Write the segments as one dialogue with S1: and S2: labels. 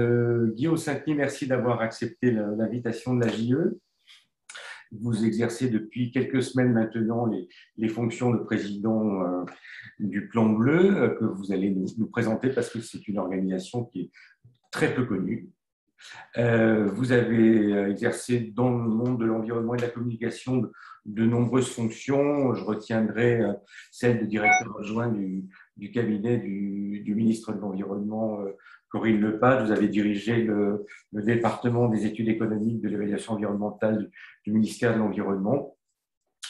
S1: Guillaume Sainteny, merci d'avoir accepté l'invitation de la JE. Vous exercez depuis quelques semaines maintenant les fonctions de président du Plan Bleu que vous allez nous présenter parce que c'est une organisation qui est très peu connue. Vous avez exercé dans le monde de l'environnement et de la communication de nombreuses fonctions. Je retiendrai celle de directeur adjoint du cabinet du ministre de l'Environnement, Corinne Lepage. Vous avez dirigé le département des études économiques de l'évaluation environnementale du ministère de l'Environnement.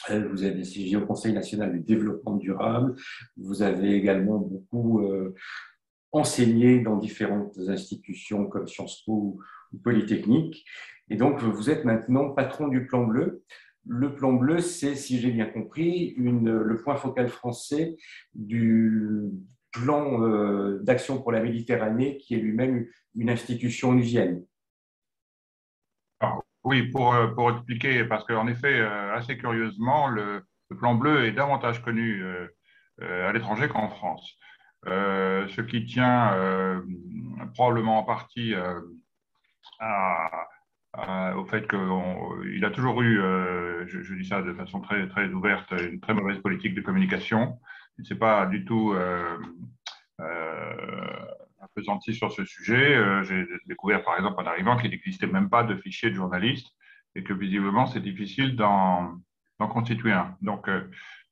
S1: Vous avez siégé au Conseil national du développement durable. Vous avez également beaucoup enseigné dans différentes institutions comme Sciences Po ou Polytechnique. Et donc, vous êtes maintenant patron du Plan Bleu. Le Plan Bleu, c'est, si j'ai bien compris, le point focal français du plan d'action pour la Méditerranée, qui est lui-même une institution onusienne.
S2: Alors, oui, pour expliquer, parce qu'en effet, assez curieusement, le Plan Bleu est davantage connu à l'étranger qu'en France. Ce qui tient probablement en partie au fait qu'il a toujours eu, je dis ça de façon très, très ouverte, une très mauvaise politique de communication. Il ne s'est pas du tout appesanti sur ce sujet. J'ai découvert, par exemple, en arrivant, qu'il n'existait même pas de fichier de journalistes et que visiblement, c'est difficile d'en constituer un. Donc, ça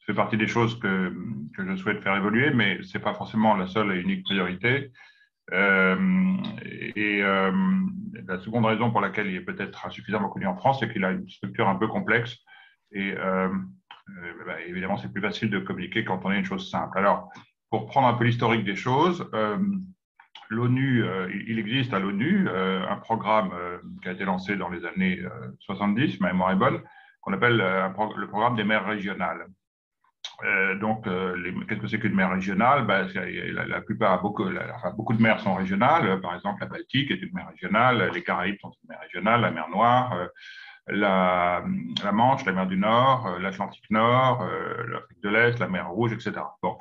S2: fait partie des choses que je souhaite faire évoluer, mais ce n'est pas forcément la seule et unique priorité. La seconde raison pour laquelle il est peut-être insuffisamment connu en France, c'est qu'il a une structure un peu complexe et évidemment, c'est plus facile de communiquer quand on a une chose simple. Alors, pour prendre un peu l'historique des choses, l'ONU, il existe à l'ONU un programme qui a été lancé dans les années 70, ma mémoire est bonne, qu'on appelle le programme des mers régionales. Qu'est-ce que c'est qu'une mer régionale? La plupart, beaucoup de mers sont régionales. Par exemple, la Baltique est une mer régionale, les Caraïbes sont une mer régionale, la mer Noire, la Manche, la mer du Nord, l'Atlantique Nord, l'Afrique de l'Est, la mer Rouge, etc. Bon.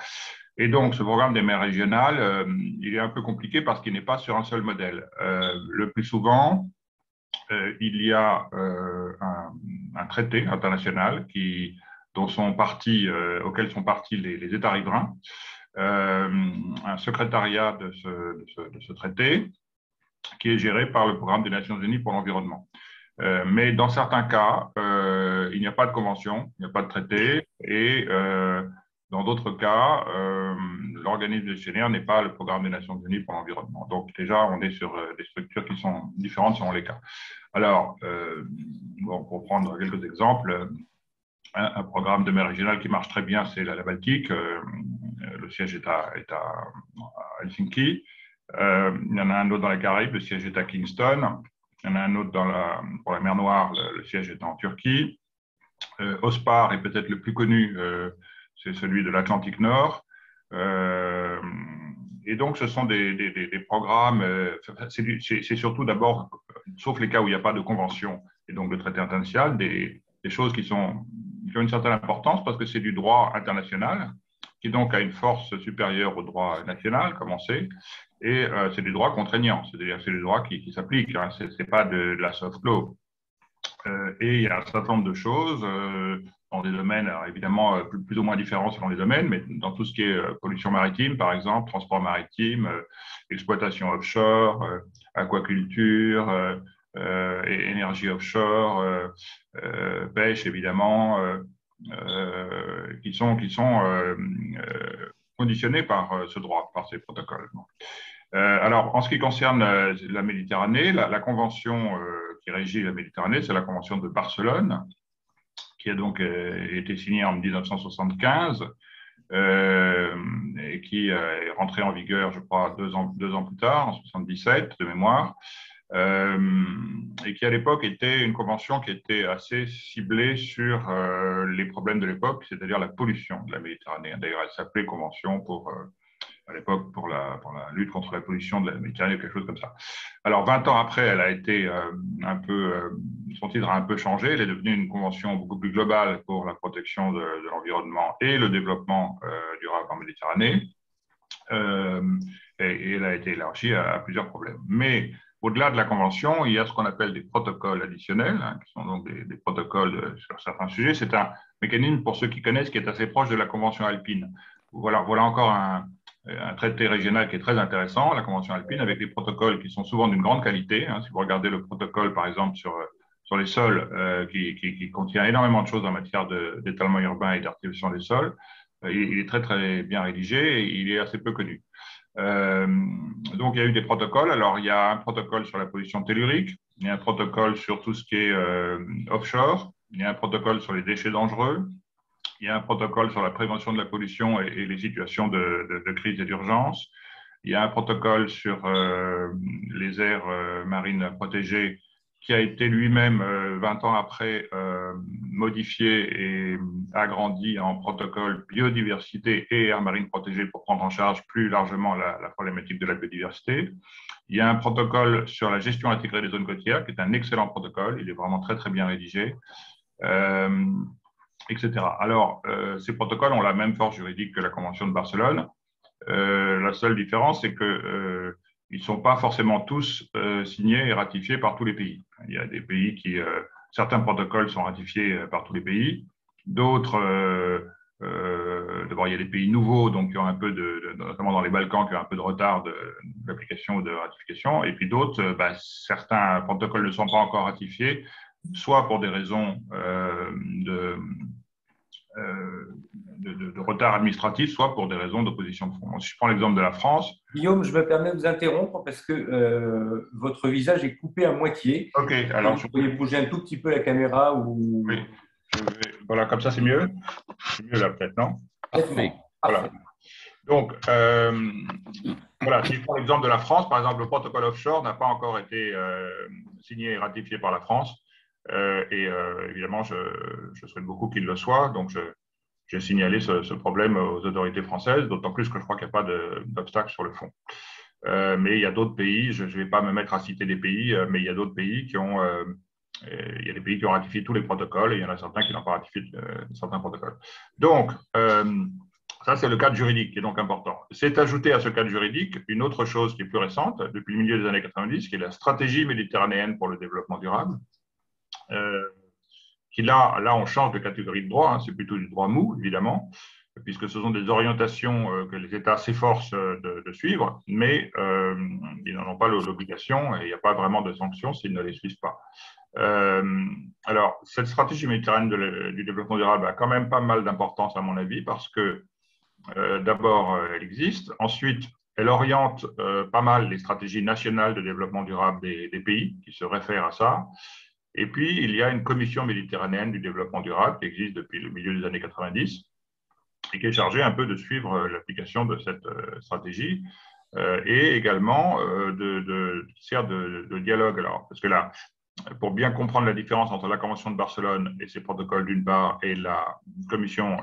S2: Et donc, ce programme des mers régionales, il est un peu compliqué parce qu'il n'est pas sur un seul modèle. Le plus souvent, il y a un traité international auquel sont partis les États riverains, un secrétariat de ce traité qui est géré par le programme des Nations Unies pour l'environnement. Mais dans certains cas, il n'y a pas de convention, il n'y a pas de traité, et dans d'autres cas, l'organisme gestionnaire n'est pas le programme des Nations Unies pour l'environnement. Donc déjà, on est sur des structures qui sont différentes selon les cas. Alors, pour prendre quelques exemples, un programme de mer régionale qui marche très bien, c'est la Baltique. Le siège est à Helsinki. Il y en a un autre dans la Caraïbe, le siège est à Kingston. Il y en a un autre pour la mer Noire, le siège est en Turquie. OSPAR est peut-être le plus connu, c'est celui de l'Atlantique Nord. Et donc, ce sont des programmes, c'est surtout d'abord, sauf les cas où il n'y a pas de convention et donc de traité international, des choses qui ont une certaine importance parce que c'est du droit international, qui donc a une force supérieure au droit national, comme on sait, et c'est du droit contraignant, c'est-à-dire c'est du droit qui s'applique, hein, ce n'est pas de la soft law. Et il y a un certain nombre de choses dans des domaines, alors évidemment plus ou moins différents selon les domaines, mais dans tout ce qui est pollution maritime, par exemple, transport maritime, exploitation offshore, aquaculture, et énergie offshore, pêche évidemment, qui sont conditionnés par ce droit, par ces protocoles. Alors, en ce qui concerne la Méditerranée, la convention qui régit la Méditerranée, c'est la convention de Barcelone, qui a donc été signée en 1975 et qui est rentrée en vigueur, je crois, deux ans plus tard, en 77 de mémoire, et qui à l'époque était une convention qui était assez ciblée sur les problèmes de l'époque, c'est-à-dire la pollution de la Méditerranée. D'ailleurs, elle s'appelait convention à l'époque pour la lutte contre la pollution de la Méditerranée, quelque chose comme ça. Alors, 20 ans après, elle a été son titre a un peu changé. Elle est devenue une convention beaucoup plus globale pour la protection de l'environnement et le développement durable en Méditerranée. Euh, et elle a été élargie à plusieurs problèmes. Mais au-delà de la Convention, il y a ce qu'on appelle des protocoles additionnels, hein, qui sont donc des protocoles sur certains sujets. C'est un mécanisme, pour ceux qui connaissent, qui est assez proche de la Convention alpine. Voilà encore un traité régional qui est très intéressant, la Convention alpine, avec des protocoles qui sont souvent d'une grande qualité. Hein. Si vous regardez le protocole, par exemple, sur les sols, qui contient énormément de choses en matière d'étalement urbain et d'artificialisation des sols, il est très, très bien rédigé et il est assez peu connu. Donc, il y a eu des protocoles. Alors, il y a un protocole sur la pollution tellurique, il y a un protocole sur tout ce qui est offshore, il y a un protocole sur les déchets dangereux, il y a un protocole sur la prévention de la pollution et les situations de crise et d'urgence, il y a un protocole sur les aires marines protégées qui a été lui-même, 20 ans après, modifié et agrandi en protocole biodiversité et aires marines protégées pour prendre en charge plus largement la problématique de la biodiversité. Il y a un protocole sur la gestion intégrée des zones côtières, qui est un excellent protocole, il est vraiment très, très bien rédigé, etc. Alors, ces protocoles ont la même force juridique que la Convention de Barcelone. La seule différence, c'est que ils ne sont pas forcément tous signés et ratifiés par tous les pays. Il y a des pays certains protocoles sont ratifiés par tous les pays, d'autres, d'abord il y a des pays nouveaux, donc qui ont un peu notamment dans les Balkans, qui ont un peu de retard d'application ou de ratification, et puis d'autres, certains protocoles ne sont pas encore ratifiés, soit pour des raisons de retard administratif, soit pour des raisons d'opposition de fond. Si je prends l'exemple de la France.
S1: Guillaume, je me permets de vous interrompre parce que votre visage est coupé à moitié.
S2: Ok, alors
S1: vous pourriez bouger un tout petit peu la caméra ou.
S2: Oui, voilà, comme ça c'est mieux. C'est mieux là peut-être, non?
S1: Parfait.
S2: Voilà. Donc, voilà, si je prends l'exemple de la France, par exemple, le protocole offshore n'a pas encore été signé et ratifié par la France. Évidemment, je souhaite beaucoup qu'il le soit. Donc, j'ai signalé ce problème aux autorités françaises, d'autant plus que je crois qu'il n'y a pas d'obstacle sur le fond. Mais il y a d'autres pays, je ne vais pas me mettre à citer des pays, mais il y a d'autres pays qui ont, il y a des pays qui ont ratifié tous les protocoles et il y en a certains qui n'ont pas ratifié certains protocoles. Donc, ça, c'est le cadre juridique qui est donc important. C'est ajouté à ce cadre juridique une autre chose qui est plus récente, depuis le milieu des années 90, qui est la stratégie méditerranéenne pour le développement durable. Qui là, on change de catégorie de droit, hein, c'est plutôt du droit mou, évidemment, puisque ce sont des orientations que les États s'efforcent de suivre, mais ils n'en ont pas l'obligation et il n'y a pas vraiment de sanctions s'ils ne les suivent pas. Alors, cette stratégie méditerranéenne du développement durable a quand même pas mal d'importance, à mon avis, parce que d'abord, elle existe. Ensuite, elle oriente pas mal les stratégies nationales de développement durable des pays qui se réfèrent à ça. Et puis, il y a une commission méditerranéenne du développement durable qui existe depuis le milieu des années 90 et qui est chargée un peu de suivre l'application de cette stratégie et également qui sert de dialogue. Alors, parce que là, pour bien comprendre la différence entre la Convention de Barcelone et ses protocoles d'une part et la Commission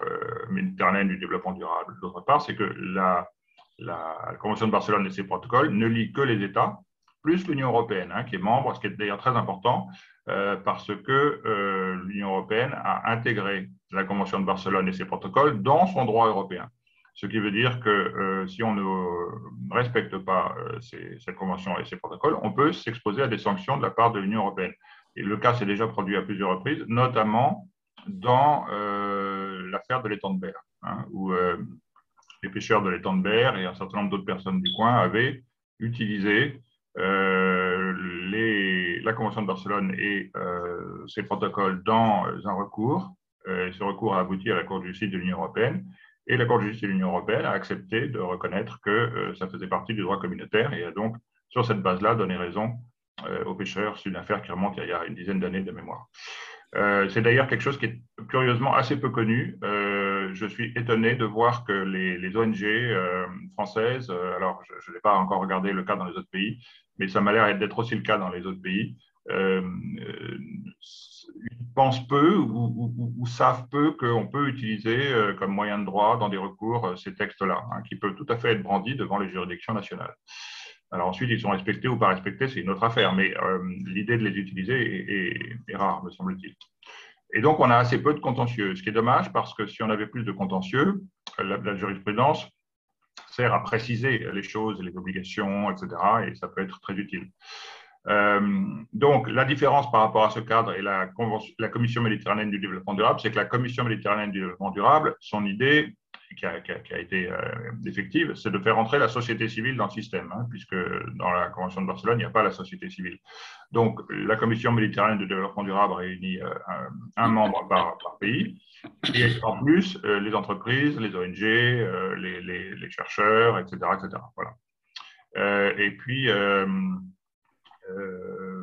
S2: méditerranéenne du développement durable d'autre part, c'est que la Convention de Barcelone et ses protocoles ne lient que les États, plus l'Union européenne, hein, qui est membre, ce qui est d'ailleurs très important, parce que l'Union européenne a intégré la Convention de Barcelone et ses protocoles dans son droit européen. Ce qui veut dire que si on ne respecte pas cette convention et ces protocoles, on peut s'exposer à des sanctions de la part de l'Union européenne. Et le cas s'est déjà produit à plusieurs reprises, notamment dans l'affaire de l'étang de Berre, hein, où les pêcheurs de l'étang de Berre et un certain nombre d'autres personnes du coin avaient utilisé la Convention de Barcelone et ses protocoles dans un recours. Ce recours a abouti à la Cour de justice de l'Union européenne. Et la Cour de justice de l'Union européenne a accepté de reconnaître que ça faisait partie du droit communautaire et a donc, sur cette base-là, donné raison aux pêcheurs. C'est une affaire qui remonte il y a une dizaine d'années de mémoire. C'est d'ailleurs quelque chose qui est curieusement assez peu connu. Je suis étonné de voir que les ONG françaises, alors je n'ai pas encore regardé le cas dans les autres pays, mais ça m'a l'air d'être aussi le cas dans les autres pays, pensent peu ou savent peu qu'on peut utiliser comme moyen de droit dans des recours ces textes-là, hein, qui peuvent tout à fait être brandis devant les juridictions nationales. Alors ensuite, ils sont respectés ou pas respectés, c'est une autre affaire, mais l'idée de les utiliser est rare, me semble-t-il. Et donc, on a assez peu de contentieux, ce qui est dommage parce que si on avait plus de contentieux, la jurisprudence sert à préciser les choses, les obligations, etc. Et ça peut être très utile. Donc, la différence par rapport à ce cadre et la Commission méditerranéenne du développement durable, c'est que la Commission méditerranéenne du développement durable, son idée, qui a été effective, c'est de faire entrer la société civile dans le système, hein, puisque dans la Convention de Barcelone, il n'y a pas la société civile. Donc, la Commission méditerranéenne du développement durable réunit un membre par pays, et en plus, les entreprises, les ONG, les chercheurs, etc., etc. Voilà. Et puis,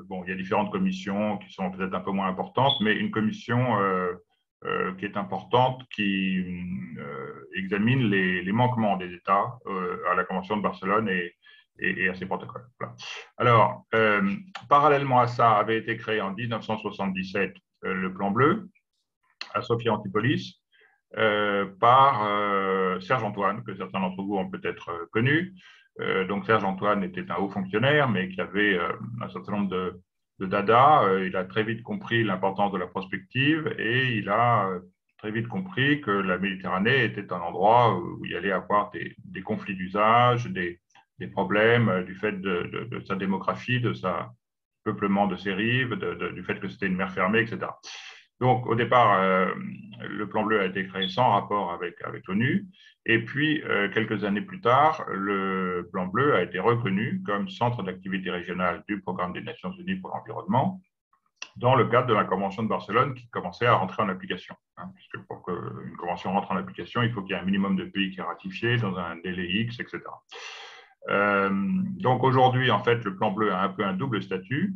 S2: bon, il y a différentes commissions qui sont peut-être un peu moins importantes, mais une commission qui est importante, qui examine les manquements des États à la Convention de Barcelone et à ses protocoles. Voilà. Alors, parallèlement à ça, avait été créé en 1977 le Plan Bleu à Sophia Antipolis par Serge Antoine, que certains d'entre vous ont peut-être connu. Donc Serge Antoine était un haut fonctionnaire, mais qui avait un certain nombre de dada. Il a très vite compris l'importance de la prospective et il a très vite compris que la Méditerranée était un endroit où il y allait avoir des conflits d'usage, des problèmes du fait de sa démographie, de sa peuplement de ses rives, du fait que c'était une mer fermée, etc. Donc, au départ, le Plan Bleu a été créé sans rapport avec l'ONU. Et puis, quelques années plus tard, le Plan Bleu a été reconnu comme centre d'activité régionale du Programme des Nations Unies pour l'environnement dans le cadre de la Convention de Barcelone qui commençait à rentrer en application. Hein, puisque pour qu'une convention rentre en application, il faut qu'il y ait un minimum de pays qui est ratifié dans un délai X, etc. Donc, aujourd'hui, en fait, le Plan Bleu a un peu un double statut,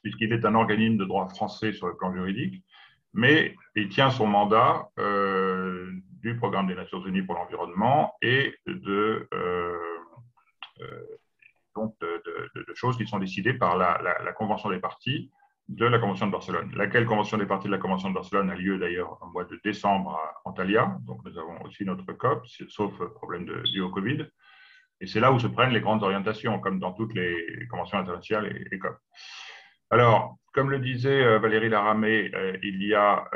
S2: puisqu'il est un organisme de droit français sur le plan juridique, mais il tient son mandat du Programme des Nations Unies pour l'environnement et donc de choses qui sont décidées par la Convention des parties de la Convention de Barcelone. Laquelle Convention des parties de la Convention de Barcelone a lieu d'ailleurs au mois de décembre à Antalya, donc nous avons aussi notre COP, sauf problème dû au Covid. Et c'est là où se prennent les grandes orientations, comme dans toutes les conventions internationales et COP. Alors, comme le disait Valérie Laramé, il y a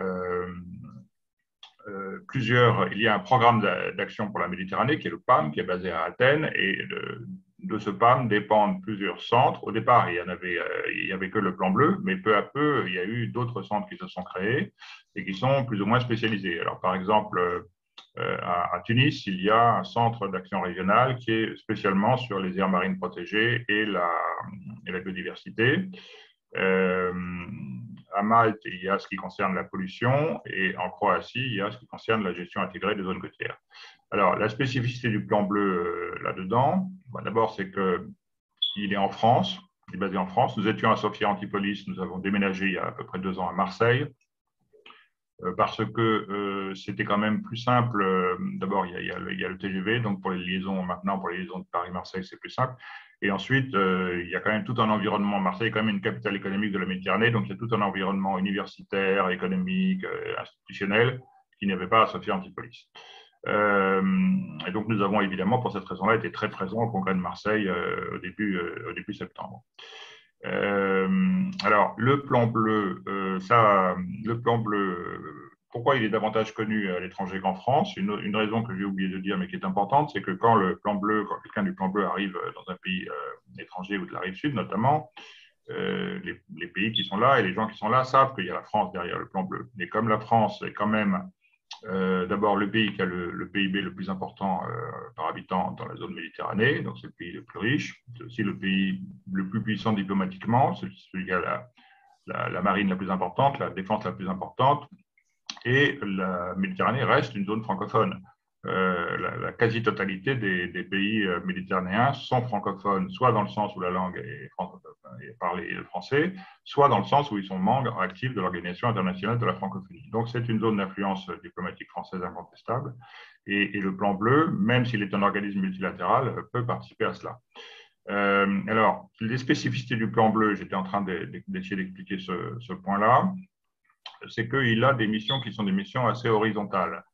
S2: un programme d'action pour la Méditerranée qui est le PAM, qui est basé à Athènes, et de ce PAM dépendent plusieurs centres. Au départ, il y avait que le Plan Bleu, mais peu à peu, il y a eu d'autres centres qui se sont créés et qui sont plus ou moins spécialisés. Alors, par exemple, à Tunis, il y a un centre d'action régionale qui est spécialement sur les aires marines protégées et la biodiversité. À Malte, il y a ce qui concerne la pollution et en Croatie, il y a ce qui concerne la gestion intégrée des zones côtières. Alors, la spécificité du Plan Bleu là-dedans, d'abord, c'est qu'il est en France, il est basé en France. Nous étions à Sophia Antipolis, nous avons déménagé il y a à peu près 2 ans à Marseille, parce que c'était quand même plus simple. D'abord, il y a le TGV, donc pour les liaisons de Paris-Marseille, c'est plus simple. Et ensuite, il y a quand même tout un environnement. Marseille est quand même une capitale économique de la Méditerranée, donc il y a tout un environnement universitaire, économique, institutionnel, qu'il n'y avait pas à Sophia Antipolis. Et donc, nous avons évidemment, pour cette raison-là, été très présents au Congrès de Marseille au début septembre. Alors, le Plan Bleu, pourquoi il est davantage connu à l'étranger qu'en France? Une raison que j'ai oublié de dire, mais qui est importante, c'est que quand quelqu'un du Plan Bleu arrive dans un pays étranger ou de la rive sud notamment, les pays qui sont là et les gens qui sont là savent qu'il y a la France derrière le Plan Bleu. Et comme la France est quand même d'abord le pays qui a le PIB le plus important par habitant dans la zone Méditerranée, donc c'est le pays le plus riche, c'est aussi le pays le plus puissant diplomatiquement, celui qui a la marine la plus importante, la défense la plus importante, et la Méditerranée reste une zone francophone. La quasi-totalité des pays méditerranéens sont francophones, soit dans le sens où la langue est parlée français, soit dans le sens où ils sont membres actifs de l'Organisation internationale de la francophonie. Donc, c'est une zone d'influence diplomatique française incontestable. Et le Plan Bleu, même s'il est un organisme multilatéral, peut participer à cela. Alors, les spécificités du Plan Bleu, j'étais en train d'essayer d'expliquer ce point-là, c'est qu'il a des missions qui sont des missions assez horizontales.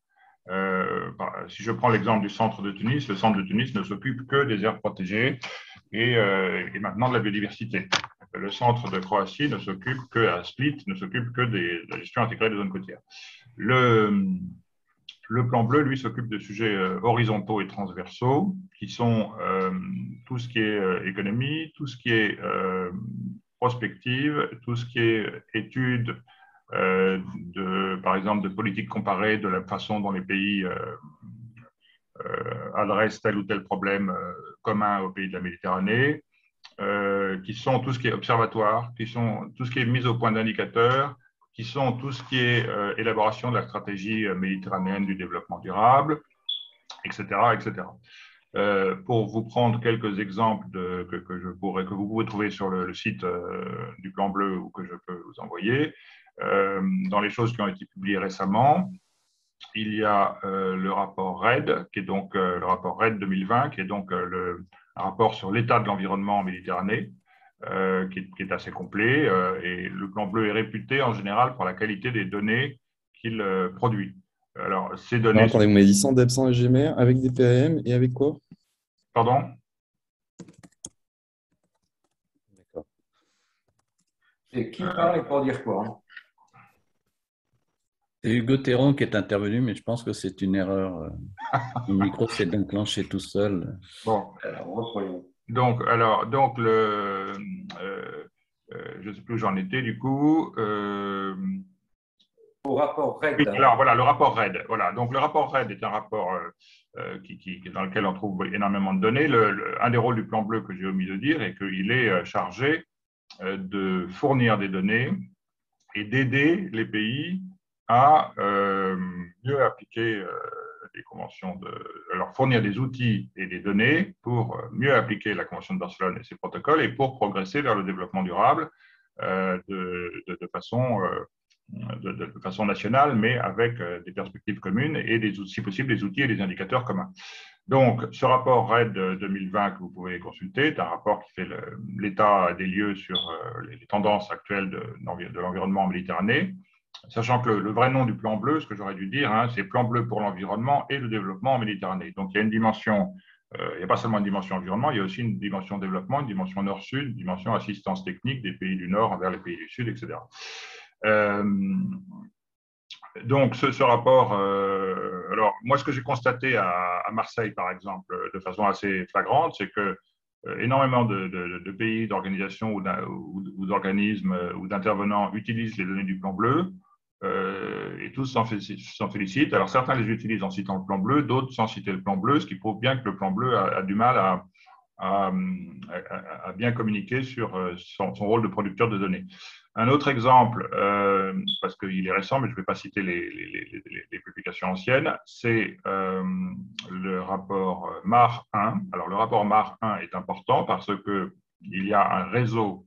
S2: Si je prends l'exemple du centre de Tunis, le centre de Tunis ne s'occupe que des aires protégées et maintenant de la biodiversité. Le centre de Croatie ne s'occupe que, à Split, ne s'occupe que de la gestion intégrée des zones côtières. Le plan bleu, lui, s'occupe de sujets horizontaux et transversaux, qui sont tout ce qui est économie, tout ce qui est prospective, tout ce qui est étude par exemple, de politique comparée, de la façon dont les pays adressent tel ou tel problème commun aux pays de la Méditerranée, qui sont tout ce qui est observatoire, qui sont tout ce qui est mise au point d'indicateurs, qui sont tout ce qui est élaboration de la stratégie méditerranéenne du développement durable, etc., etc. Pour vous prendre quelques exemples que vous pouvez trouver sur le site du Plan Bleu ou que je peux vous envoyer, dans les choses qui ont été publiées récemment, il y a le rapport RED, qui est donc le rapport RED 2020, qui est donc un rapport sur l'état de l'environnement en Méditerranée, qui est assez complet. Et le Plan Bleu est réputé en général pour la qualité des données qu'il produit. Alors, ces données.
S3: Non, attendez, vous m'avez dit sans DEP, sans SGMR, avec des PAM et avec quoi?
S2: Pardon?
S3: D'accord.
S1: Et qui parle et pour dire quoi, hein?
S4: C'est Hugo Théron qui est intervenu, mais je pense que c'est une erreur. Le micro s'est déclenché tout seul.
S2: Bon.
S1: Alors, reprenons.
S2: Donc, je ne sais plus où j'en étais du coup.
S1: Au rapport RED.
S2: Oui, alors voilà, le rapport RED. Voilà. Donc, le rapport RED est un rapport dans lequel on trouve énormément de données. Un des rôles du Plan Bleu que j'ai omis de dire est qu'il est chargé de fournir des données et d'aider les pays à mieux appliquer les conventions, leur fournir des outils et des données pour mieux appliquer la Convention de Barcelone et ses protocoles et pour progresser vers le développement durable de façon nationale, mais avec des perspectives communes et si possible des outils et des indicateurs communs. Donc, ce rapport RED 2020 que vous pouvez consulter est un rapport qui fait l'état des lieux sur les tendances actuelles de l'environnement en Méditerranée, sachant que le vrai nom du Plan Bleu, ce que j'aurais dû dire, c'est Plan Bleu pour l'environnement et le développement en Méditerranée. Donc, il y a une dimension, il n'y a pas seulement une dimension environnement, il y a aussi une dimension développement, une dimension nord-sud, une dimension assistance technique des pays du Nord envers les pays du Sud, etc. Donc, ce rapport, alors moi, ce que j'ai constaté à Marseille, par exemple, de façon assez flagrante, c'est que énormément de pays, d'organisations ou d'organismes ou d'intervenants utilisent les données du Plan Bleu et tous s'en félicitent. Alors, certains les utilisent en citant le Plan Bleu, d'autres sans citer le Plan Bleu, ce qui prouve bien que le Plan Bleu a du mal à bien communiquer sur son rôle de producteur de données. Un autre exemple, parce qu'il est récent, mais je ne vais pas citer les publications anciennes, c'est le rapport MAR 1. Alors, le rapport MAR 1 est important parce qu'il y a un réseau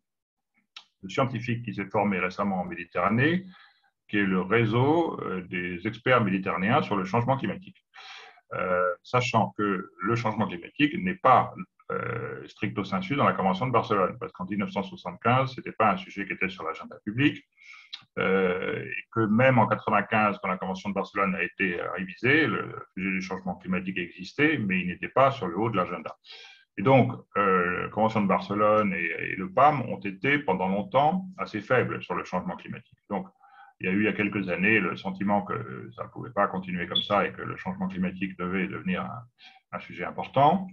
S2: de scientifiques qui s'est formé récemment en Méditerranée, qui est le réseau des experts méditerranéens sur le changement climatique. Sachant que le changement climatique n'est pas stricto sensu dans la Convention de Barcelone, parce qu'en 1975, ce n'était pas un sujet qui était sur l'agenda public, et que même en 1995, quand la Convention de Barcelone a été révisée, le sujet du changement climatique existait, mais il n'était pas sur le haut de l'agenda. Et donc, la Convention de Barcelone et le PAM ont été pendant longtemps assez faibles sur le changement climatique. Donc, il y a eu il y a quelques années le sentiment que ça ne pouvait pas continuer comme ça et que le changement climatique devait devenir un sujet important.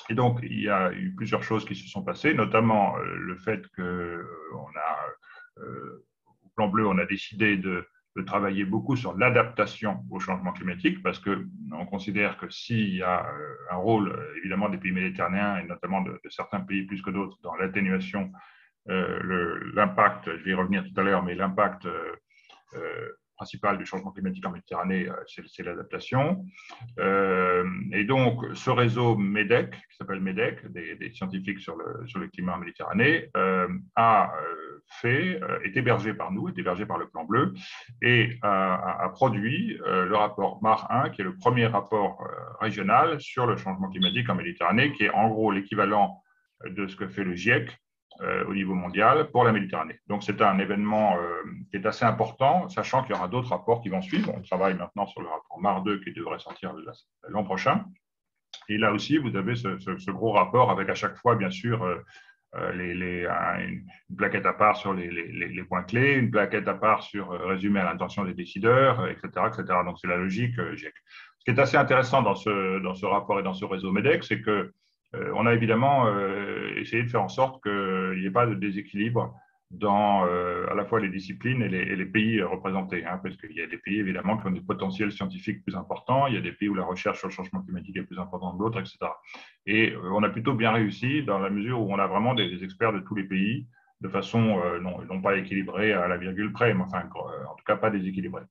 S2: Et donc, il y a eu plusieurs choses qui se sont passées, notamment le fait qu'au Plan Bleu, on a décidé de travailler beaucoup sur l'adaptation au changement climatique, parce qu'on considère que s'il y a un rôle, évidemment, des pays méditerranéens, et notamment de certains pays plus que d'autres, dans l'atténuation, l'impact, je vais y revenir tout à l'heure, mais l'impact principal du changement climatique en Méditerranée, c'est l'adaptation. Et donc, ce réseau MEDEC, qui s'appelle MEDEC, des scientifiques sur le climat en Méditerranée, est hébergé par nous, est hébergé par le Plan Bleu, et a produit le rapport MAR 1, qui est le premier rapport régional sur le changement climatique en Méditerranée, qui est en gros l'équivalent de ce que fait le GIEC au niveau mondial pour la Méditerranée. Donc, c'est un événement qui est assez important, sachant qu'il y aura d'autres rapports qui vont suivre. On travaille maintenant sur le rapport MAR 2 qui devrait sortir l'an prochain. Et là aussi, vous avez ce gros rapport avec à chaque fois, bien sûr, une plaquette à part sur les points clés, une plaquette à part sur résumé à l'intention des décideurs, etc., etc. Donc, c'est la logique GIEC. Ce qui est assez intéressant dans ce rapport et dans ce réseau MEDEC, c'est que on a évidemment essayé de faire en sorte qu'il n'y ait pas de déséquilibre dans à la fois les disciplines et les pays représentés, hein, parce qu'il y a des pays évidemment qui ont des potentiels scientifiques plus importants, il y a des pays où la recherche sur le changement climatique est plus importante que d'autres, etc. Et on a plutôt bien réussi dans la mesure où on a vraiment des experts de tous les pays de façon non pas équilibrée à la virgule près, mais enfin en tout cas pas déséquilibrée.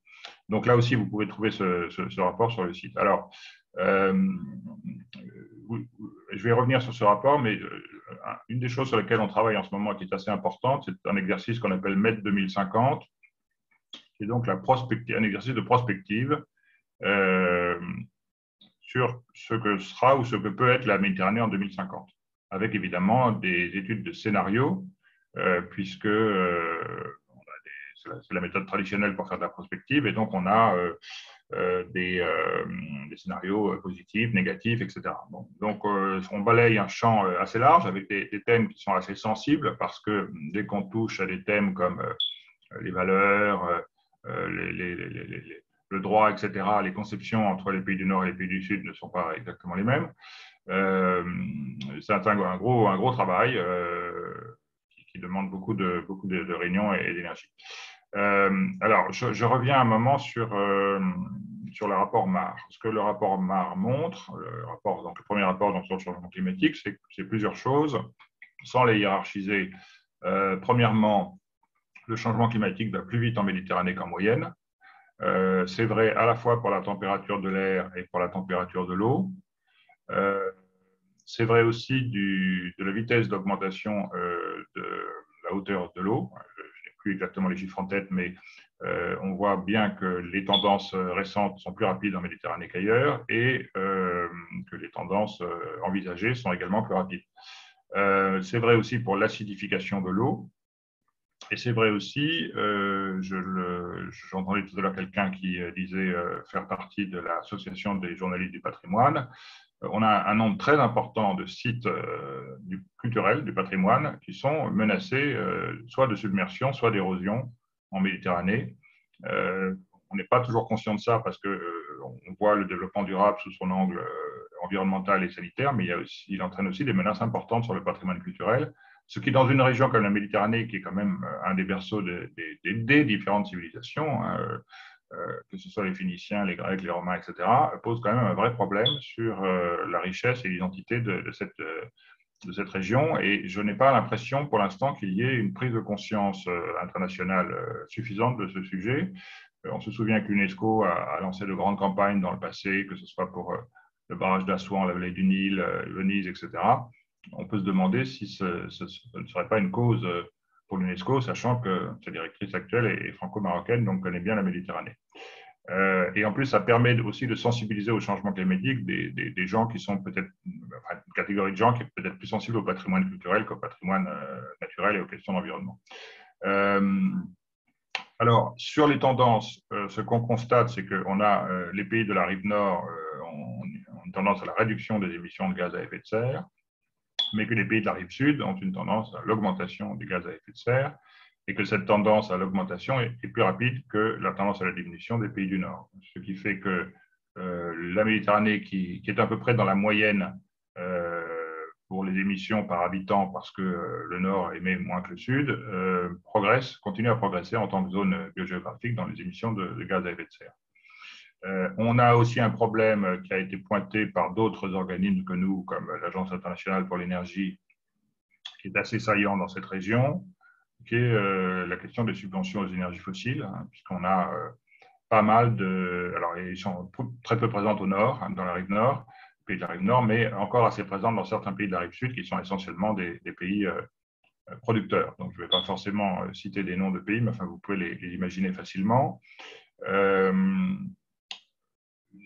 S2: Donc là aussi, vous pouvez trouver ce rapport sur le site. Alors, je vais revenir sur ce rapport, mais une des choses sur lesquelles on travaille en ce moment qui est assez importante, c'est un exercice qu'on appelle MED 2050, qui est donc un exercice de prospective sur ce que sera ou ce que peut être la Méditerranée en 2050, avec évidemment des études de scénarios, puisque c'est la méthode traditionnelle pour faire de la prospective, et donc on a des scénarios positifs, négatifs, etc. Bon, donc on balaye un champ assez large avec des thèmes qui sont assez sensibles, parce que dès qu'on touche à des thèmes comme les valeurs, le droit, etc., les conceptions entre les pays du Nord et les pays du Sud ne sont pas exactement les mêmes. C'est un gros travail qui demande beaucoup de réunions et d'énergie. Alors, je reviens un moment sur le rapport MAR. Ce que le rapport MAR montre, donc le premier rapport sur le changement climatique, c'est plusieurs choses, sans les hiérarchiser. Premièrement, le changement climatique va plus vite en Méditerranée qu'en moyenne. C'est vrai à la fois pour la température de l'air et pour la température de l'eau. C'est vrai aussi de la vitesse d'augmentation de la hauteur de l'eau. Je n'ai plus exactement les chiffres en tête, mais on voit bien que les tendances récentes sont plus rapides en Méditerranée qu'ailleurs et que les tendances envisagées sont également plus rapides. C'est vrai aussi pour l'acidification de l'eau. Et c'est vrai aussi, j'entendais tout à l'heure quelqu'un qui disait faire partie de l'association des journalistes du patrimoine. On a un nombre très important de sites culturels du patrimoine qui sont menacés soit de submersion, soit d'érosion en Méditerranée. On n'est pas toujours conscient de ça parce qu'on voit le développement durable sous son angle environnemental et sanitaire, mais il entraîne aussi des menaces importantes sur le patrimoine culturel. Ce qui, dans une région comme la Méditerranée, qui est quand même un des berceaux des différentes civilisations, hein, que ce soit les Phéniciens, les Grecs, les Romains, etc., pose quand même un vrai problème sur la richesse et l'identité de cette région. Et je n'ai pas l'impression, pour l'instant, qu'il y ait une prise de conscience internationale suffisante de ce sujet. On se souvient que l'UNESCO a lancé de grandes campagnes dans le passé, que ce soit pour le barrage d'Assouan, la vallée du Nil, Venise, etc. On peut se demander si ce ne serait pas une cause pour l'UNESCO, sachant que sa directrice actuelle est franco-marocaine, donc connaît bien la Méditerranée. Et en plus, ça permet aussi de sensibiliser au changement climatique des gens qui sont peut-être, enfin, une catégorie de gens qui est peut-être plus sensible au patrimoine culturel qu'au patrimoine naturel et aux questions d'environnement. Alors, sur les tendances, ce qu'on constate, c'est qu'on a les pays de la rive nord ont une tendance à la réduction des émissions de gaz à effet de serre, mais que les pays de la rive sud ont une tendance à l'augmentation des gaz à effet de serre, et que cette tendance à l'augmentation est plus rapide que la tendance à la diminution des pays du Nord. Ce qui fait que la Méditerranée, qui est à peu près dans la moyenne pour les émissions par habitant, parce que le Nord émet moins que le Sud, continue à progresser en tant que zone biogéographique dans les émissions de gaz à effet de serre. On a aussi un problème qui a été pointé par d'autres organismes que nous, comme l'Agence internationale pour l'énergie, qui est assez saillant dans cette région, qui est la question des subventions aux énergies fossiles, hein, puisqu'on a pas mal alors, ils sont très peu présents au nord, hein, dans la rive nord, pays de la rive nord, mais encore assez présents dans certains pays de la rive sud, qui sont essentiellement des pays producteurs. Donc, je ne vais pas forcément citer des noms de pays, mais enfin, vous pouvez les imaginer facilement.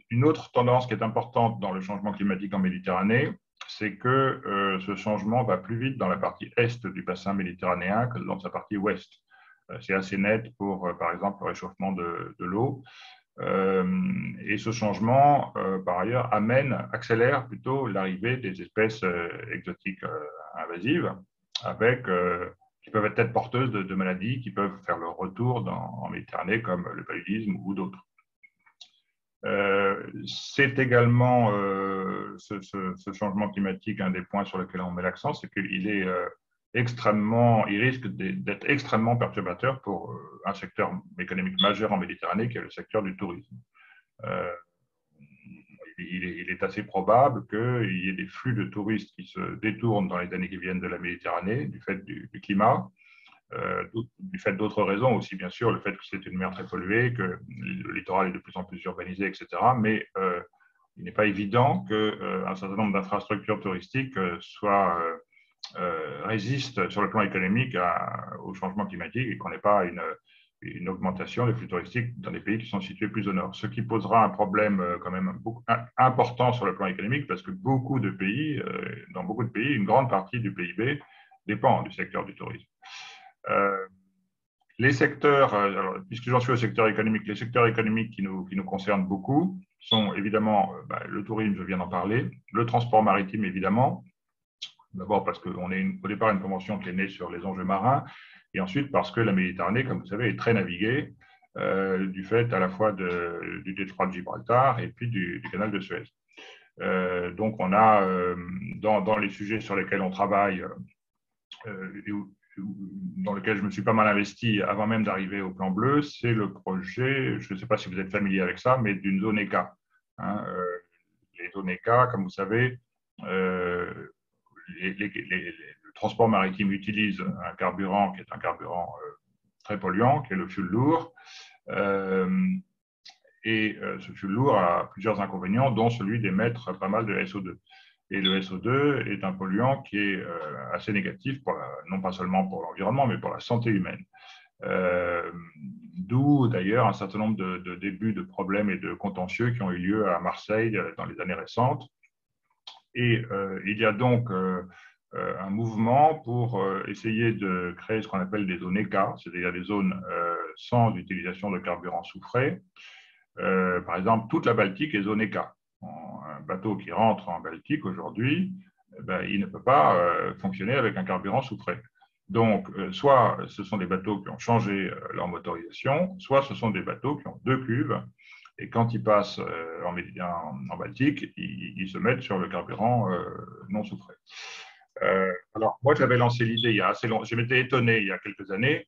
S2: Une autre tendance qui est importante dans le changement climatique en Méditerranée, c'est que ce changement va plus vite dans la partie est du bassin méditerranéen que dans sa partie ouest. C'est assez net pour, par exemple, le réchauffement de l'eau. Et ce changement, par ailleurs, accélère plutôt l'arrivée des espèces exotiques invasives. qui peuvent être porteuses de maladies qui peuvent faire leur retour en Méditerranée, comme le paludisme ou d'autres. C'est également ce changement climatique, un des points sur lesquels on met l'accent, c'est qu'il est il risque d'être extrêmement perturbateur pour un secteur économique majeur en Méditerranée, qui est le secteur du tourisme. Il est assez probable qu'il y ait des flux de touristes qui se détournent dans les années qui viennent de la Méditerranée du fait du climat, du fait d'autres raisons aussi, bien sûr, le fait que c'est une mer très polluée, que le littoral est de plus en plus urbanisé, etc. Mais il n'est pas évident qu'un certain nombre d'infrastructures touristiques résistent sur le plan économique au changement climatique et qu'on n'ait pas une augmentation des flux touristiques dans des pays qui sont situés plus au nord. Ce qui posera un problème quand même important sur le plan économique parce que dans beaucoup de pays, une grande partie du PIB dépend du secteur du tourisme. Les secteurs, puisque j'en suis au secteur économique, les secteurs économiques qui nous concernent beaucoup sont évidemment le tourisme, je viens d'en parler, le transport maritime évidemment, d'abord parce qu'on est au départ une convention qui est née sur les enjeux marins, et ensuite parce que la Méditerranée, comme vous savez, est très naviguée du fait à la fois du détroit de Gibraltar et puis du canal de Suez. Donc on a dans les sujets sur lesquels on travaille, dans lequel je me suis pas mal investi avant même d'arriver au plan bleu, c'est le projet, je ne sais pas si vous êtes familier avec ça, mais d'une zone ECA. Les zones ECA, comme vous savez, le transport maritime utilise un carburant qui est un carburant très polluant, qui est le fioul lourd. Et ce fioul lourd a plusieurs inconvénients, dont celui d'émettre pas mal de SO2. Et le SO2 est un polluant qui est assez négatif, non pas seulement pour l'environnement, mais pour la santé humaine. D'où d'ailleurs un certain nombre de débuts de problèmes et de contentieux qui ont eu lieu à Marseille dans les années récentes. Et il y a donc un mouvement pour essayer de créer ce qu'on appelle des zones ECA, c'est-à-dire des zones sans utilisation de carburant soufré. Par exemple, toute la Baltique est zone ECA. Un bateau qui rentre en Baltique aujourd'hui, il ne peut pas fonctionner avec un carburant soufré. Donc, soit ce sont des bateaux qui ont changé leur motorisation, soit ce sont des bateaux qui ont deux cuves, et quand ils passent en Baltique, ils se mettent sur le carburant non soufré. Alors, moi, j'avais lancé l'idée il y a assez longtemps, je m'étais étonné il y a quelques années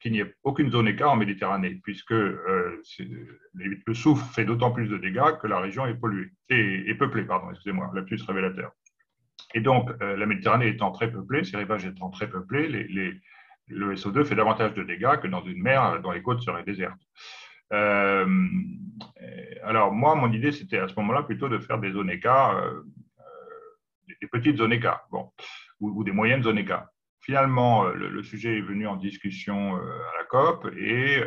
S2: qu'il n'y ait aucune zone ECA en Méditerranée, puisque le soufre fait d'autant plus de dégâts que la région est polluée, et peuplée, pardon, excusez-moi, lapsus révélateur. Et donc, la Méditerranée étant très peuplée, ses rivages étant très peuplés, le SO2 fait davantage de dégâts que dans une mer dont les côtes seraient désertes. Alors, moi, mon idée, c'était à ce moment-là plutôt de faire des zones ECA, des petites zones ECA, bon, ou des moyennes zones ECA. Finalement, le sujet est venu en discussion à la COP et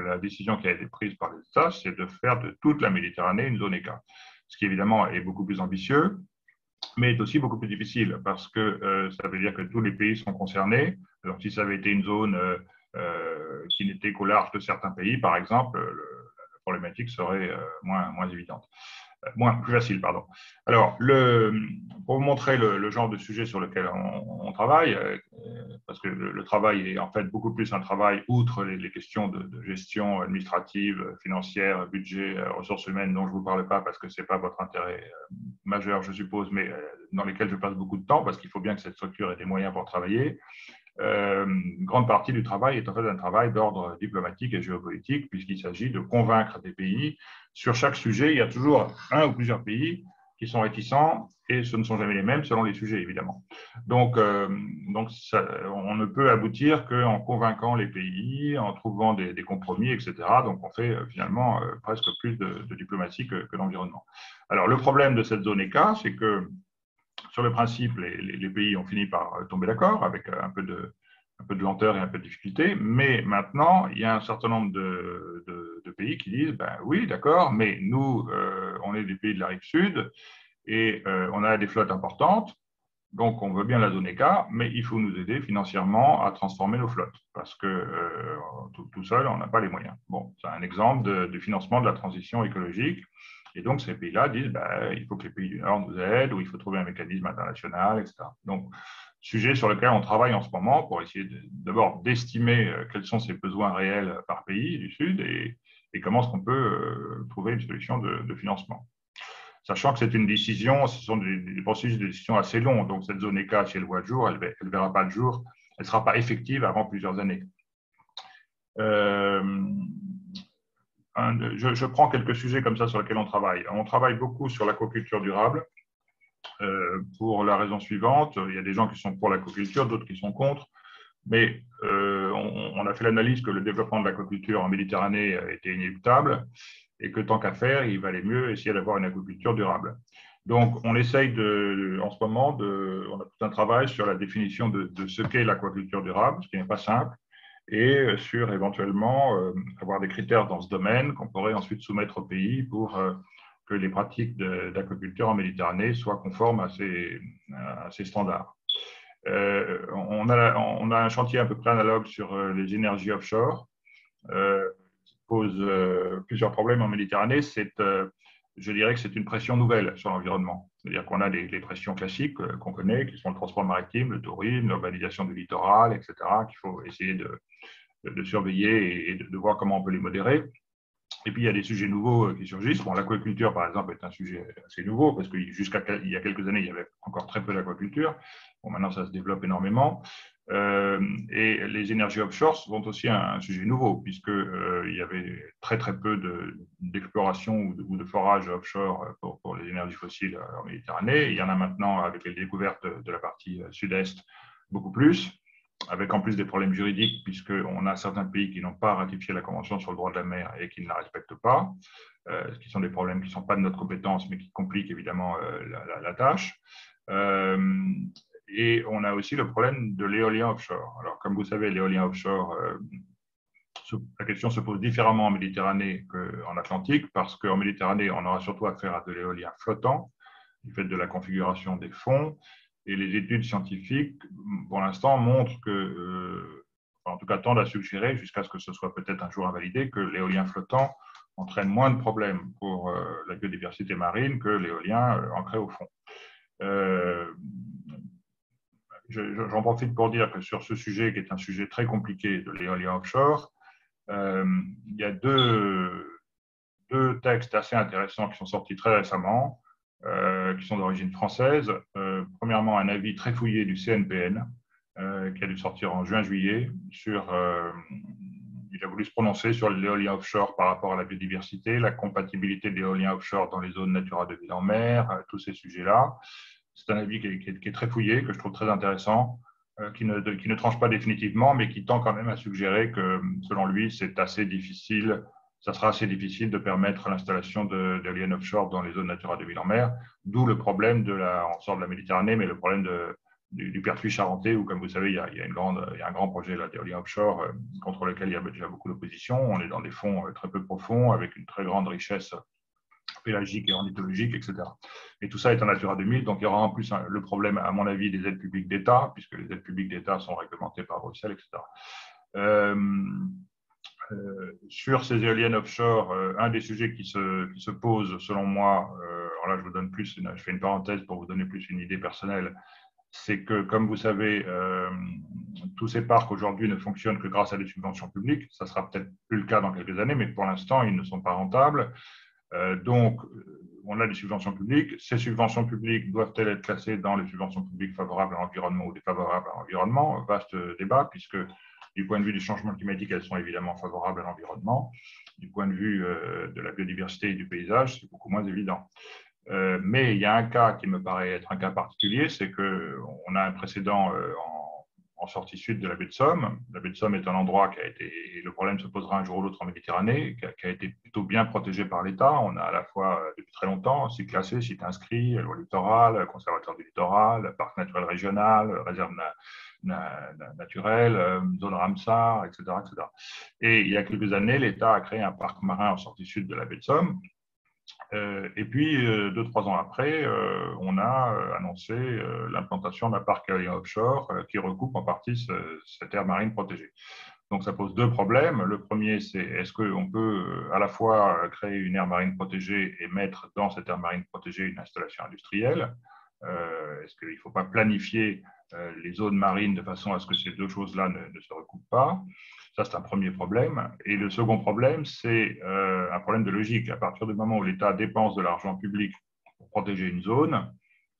S2: la décision qui a été prise par les États, c'est de faire de toute la Méditerranée une zone ECA. Ce qui évidemment est beaucoup plus ambitieux, mais est aussi beaucoup plus difficile parce que ça veut dire que tous les pays sont concernés. Alors, si ça avait été une zone qui n'était qu'au large de certains pays, par exemple, la problématique serait moins évidente. Plus facile, pardon. Alors, pour vous montrer le genre de sujet sur lequel on travaille, parce que le travail est en fait beaucoup plus un travail, outre les questions de gestion administrative, financière, budget, ressources humaines, dont je ne vous parle pas parce que ce n'est pas votre intérêt majeur, je suppose, mais dans lesquels je passe beaucoup de temps, parce qu'il faut bien que cette structure ait des moyens pour travailler. Une grande partie du travail est en fait un travail d'ordre diplomatique et géopolitique, puisqu'il s'agit de convaincre des pays. Sur chaque sujet, il y a toujours un ou plusieurs pays qui sont réticents, et ce ne sont jamais les mêmes selon les sujets, évidemment. Donc on ne peut aboutir qu'en convainquant les pays, en trouvant des compromis, etc. Donc on fait finalement presque plus de diplomatie que d'environnement. Alors le problème de cette zone ECA, c'est que sur le principe, les pays ont fini par tomber d'accord avec un peu de lenteur et un peu de difficulté, mais maintenant, il y a un certain nombre de pays qui disent oui, d'accord, mais nous, on est des pays de la rive sud et on a des flottes importantes, donc on veut bien la zone ECA, mais il faut nous aider financièrement à transformer nos flottes, parce que tout seul, on n'a pas les moyens. Bon, c'est un exemple du financement de la transition écologique. Et donc, ces pays-là disent il faut que les pays du Nord nous aident, ou il faut trouver un mécanisme international, etc. Donc, sujet sur lequel on travaille en ce moment pour essayer d'abord d'estimer quels sont ses besoins réels par pays du Sud et comment est-ce qu'on peut trouver une solution de financement. Sachant que c'est une décision, ce sont des processus de décision assez longs, donc cette zone ECA, si elle voit le jour, elle ne verra pas le jour, elle ne sera pas effective avant plusieurs années. Je prends quelques sujets comme ça sur lesquels on travaille. On travaille beaucoup sur l'aquaculture durable pour la raison suivante. Il y a des gens qui sont pour l'aquaculture, d'autres qui sont contre. Mais on a fait l'analyse que le développement de l'aquaculture en Méditerranée était inéluctable et que tant qu'à faire, il valait mieux essayer d'avoir une aquaculture durable. Donc, on essaye en ce moment, on a tout un travail sur la définition de ce qu'est l'aquaculture durable, ce qui n'est pas simple, et sur éventuellement avoir des critères dans ce domaine qu'on pourrait ensuite soumettre au pays pour que les pratiques d'aquaculture en Méditerranée soient conformes à ces standards. On a un chantier à peu près analogue sur les énergies offshore, qui pose plusieurs problèmes en Méditerranée. Je dirais que c'est une pression nouvelle sur l'environnement. C'est-à-dire qu'on a les pressions classiques qu'on connaît, qui sont le transport maritime, le tourisme, l'urbanisation du littoral, etc., qu'il faut essayer de surveiller et de voir comment on peut les modérer. Et puis, il y a des sujets nouveaux qui surgissent. Bon, l'aquaculture, par exemple, est un sujet assez nouveau parce qu'il y a quelques années, il y avait encore très peu d'aquaculture. Bon, maintenant, ça se développe énormément. Et les énergies offshore sont aussi un sujet nouveau puisqu'il y avait très, très peu d'exploration ou de forage offshore pour les énergies fossiles en Méditerranée. Il y en a maintenant, avec les découvertes de la partie sud-est, beaucoup plus, avec en plus des problèmes juridiques, puisqu'on a certains pays qui n'ont pas ratifié la Convention sur le droit de la mer et qui ne la respectent pas, ce qui sont des problèmes qui ne sont pas de notre compétence, mais qui compliquent évidemment la tâche. Et on a aussi le problème de l'éolien offshore. Alors, comme vous savez, l'éolien offshore, la question se pose différemment en Méditerranée qu'en Atlantique, parce qu'en Méditerranée, on aura surtout affaire à de l'éolien flottant, du fait de la configuration des fonds. Et les études scientifiques, pour l'instant, montrent en tout cas tendent à suggérer, jusqu'à ce que ce soit peut-être un jour invalidé, que l'éolien flottant entraîne moins de problèmes pour la biodiversité marine que l'éolien ancré au fond. J'en profite pour dire que sur ce sujet, qui est un sujet très compliqué de l'éolien offshore, il y a deux textes assez intéressants qui sont sortis très récemment, qui sont d'origine française. Premièrement, un avis très fouillé du CNPN, qui a dû sortir en juin-juillet. Il a voulu se prononcer sur l'éolien offshore par rapport à la biodiversité, la compatibilité de l'éolien offshore dans les zones Natura 2000 en mer, tous ces sujets-là. C'est un avis qui est très fouillé, que je trouve très intéressant, qui ne tranche pas définitivement, mais qui tend quand même à suggérer que, selon lui, c'est assez difficile. Ça sera assez difficile de permettre l'installation d'éoliennes offshore dans les zones Natura 2000 en mer, d'où le problème on sort de la Méditerranée, mais le problème du Pertuis charentais, où, comme vous savez, il y a un grand projet d'éolien offshore contre lequel il y a déjà beaucoup d'opposition. On est dans des fonds très peu profonds, avec une très grande richesse pélagique et ornithologique, etc. Et tout ça est en Natura 2000, donc il y aura en plus le problème, à mon avis, des aides publiques d'État, puisque les aides publiques d'État sont réglementées par Bruxelles, etc. Sur ces éoliennes offshore, un des sujets qui se pose, selon moi, alors là je fais une parenthèse pour vous donner plus une idée personnelle, c'est que, comme vous savez, tous ces parcs aujourd'hui ne fonctionnent que grâce à des subventions publiques. Ça sera peut-être plus le cas dans quelques années, mais pour l'instant, ils ne sont pas rentables. Donc, on a des subventions publiques. Ces subventions publiques doivent-elles être classées dans les subventions publiques favorables à l'environnement ou défavorables à l'environnement? Vaste débat, puisque du point de vue du changement climatique, elles sont évidemment favorables à l'environnement. Du point de vue de la biodiversité et du paysage, c'est beaucoup moins évident. Mais il y a un cas qui me paraît être un cas particulier, c'est qu'on a un précédent en sortie sud de la baie de Somme. La baie de Somme est un endroit le problème se posera un jour ou l'autre en Méditerranée, qui a été plutôt bien protégé par l'État. On a à la fois, depuis très longtemps, site classé, site inscrit, loi littorale, conservateur du littoral, parc naturel régional, réserve naturelle, zone Ramsar, etc., etc. Et il y a quelques années, l'État a créé un parc marin en sortie sud de la baie de Somme. Et puis, 2-3 ans après, on a annoncé l'implantation d'un parc éolien offshore qui recoupe en partie cette aire marine protégée. Donc, ça pose deux problèmes. Le premier, c'est est-ce qu'on peut à la fois créer une aire marine protégée et mettre dans cette aire marine protégée une installation industrielle? Est-ce qu'il ne faut pas planifier les zones marines de façon à ce que ces deux choses-là ne se recoupent pas? Ça, c'est un premier problème. Et le second problème, c'est un problème de logique. À partir du moment où l'État dépense de l'argent public pour protéger une zone,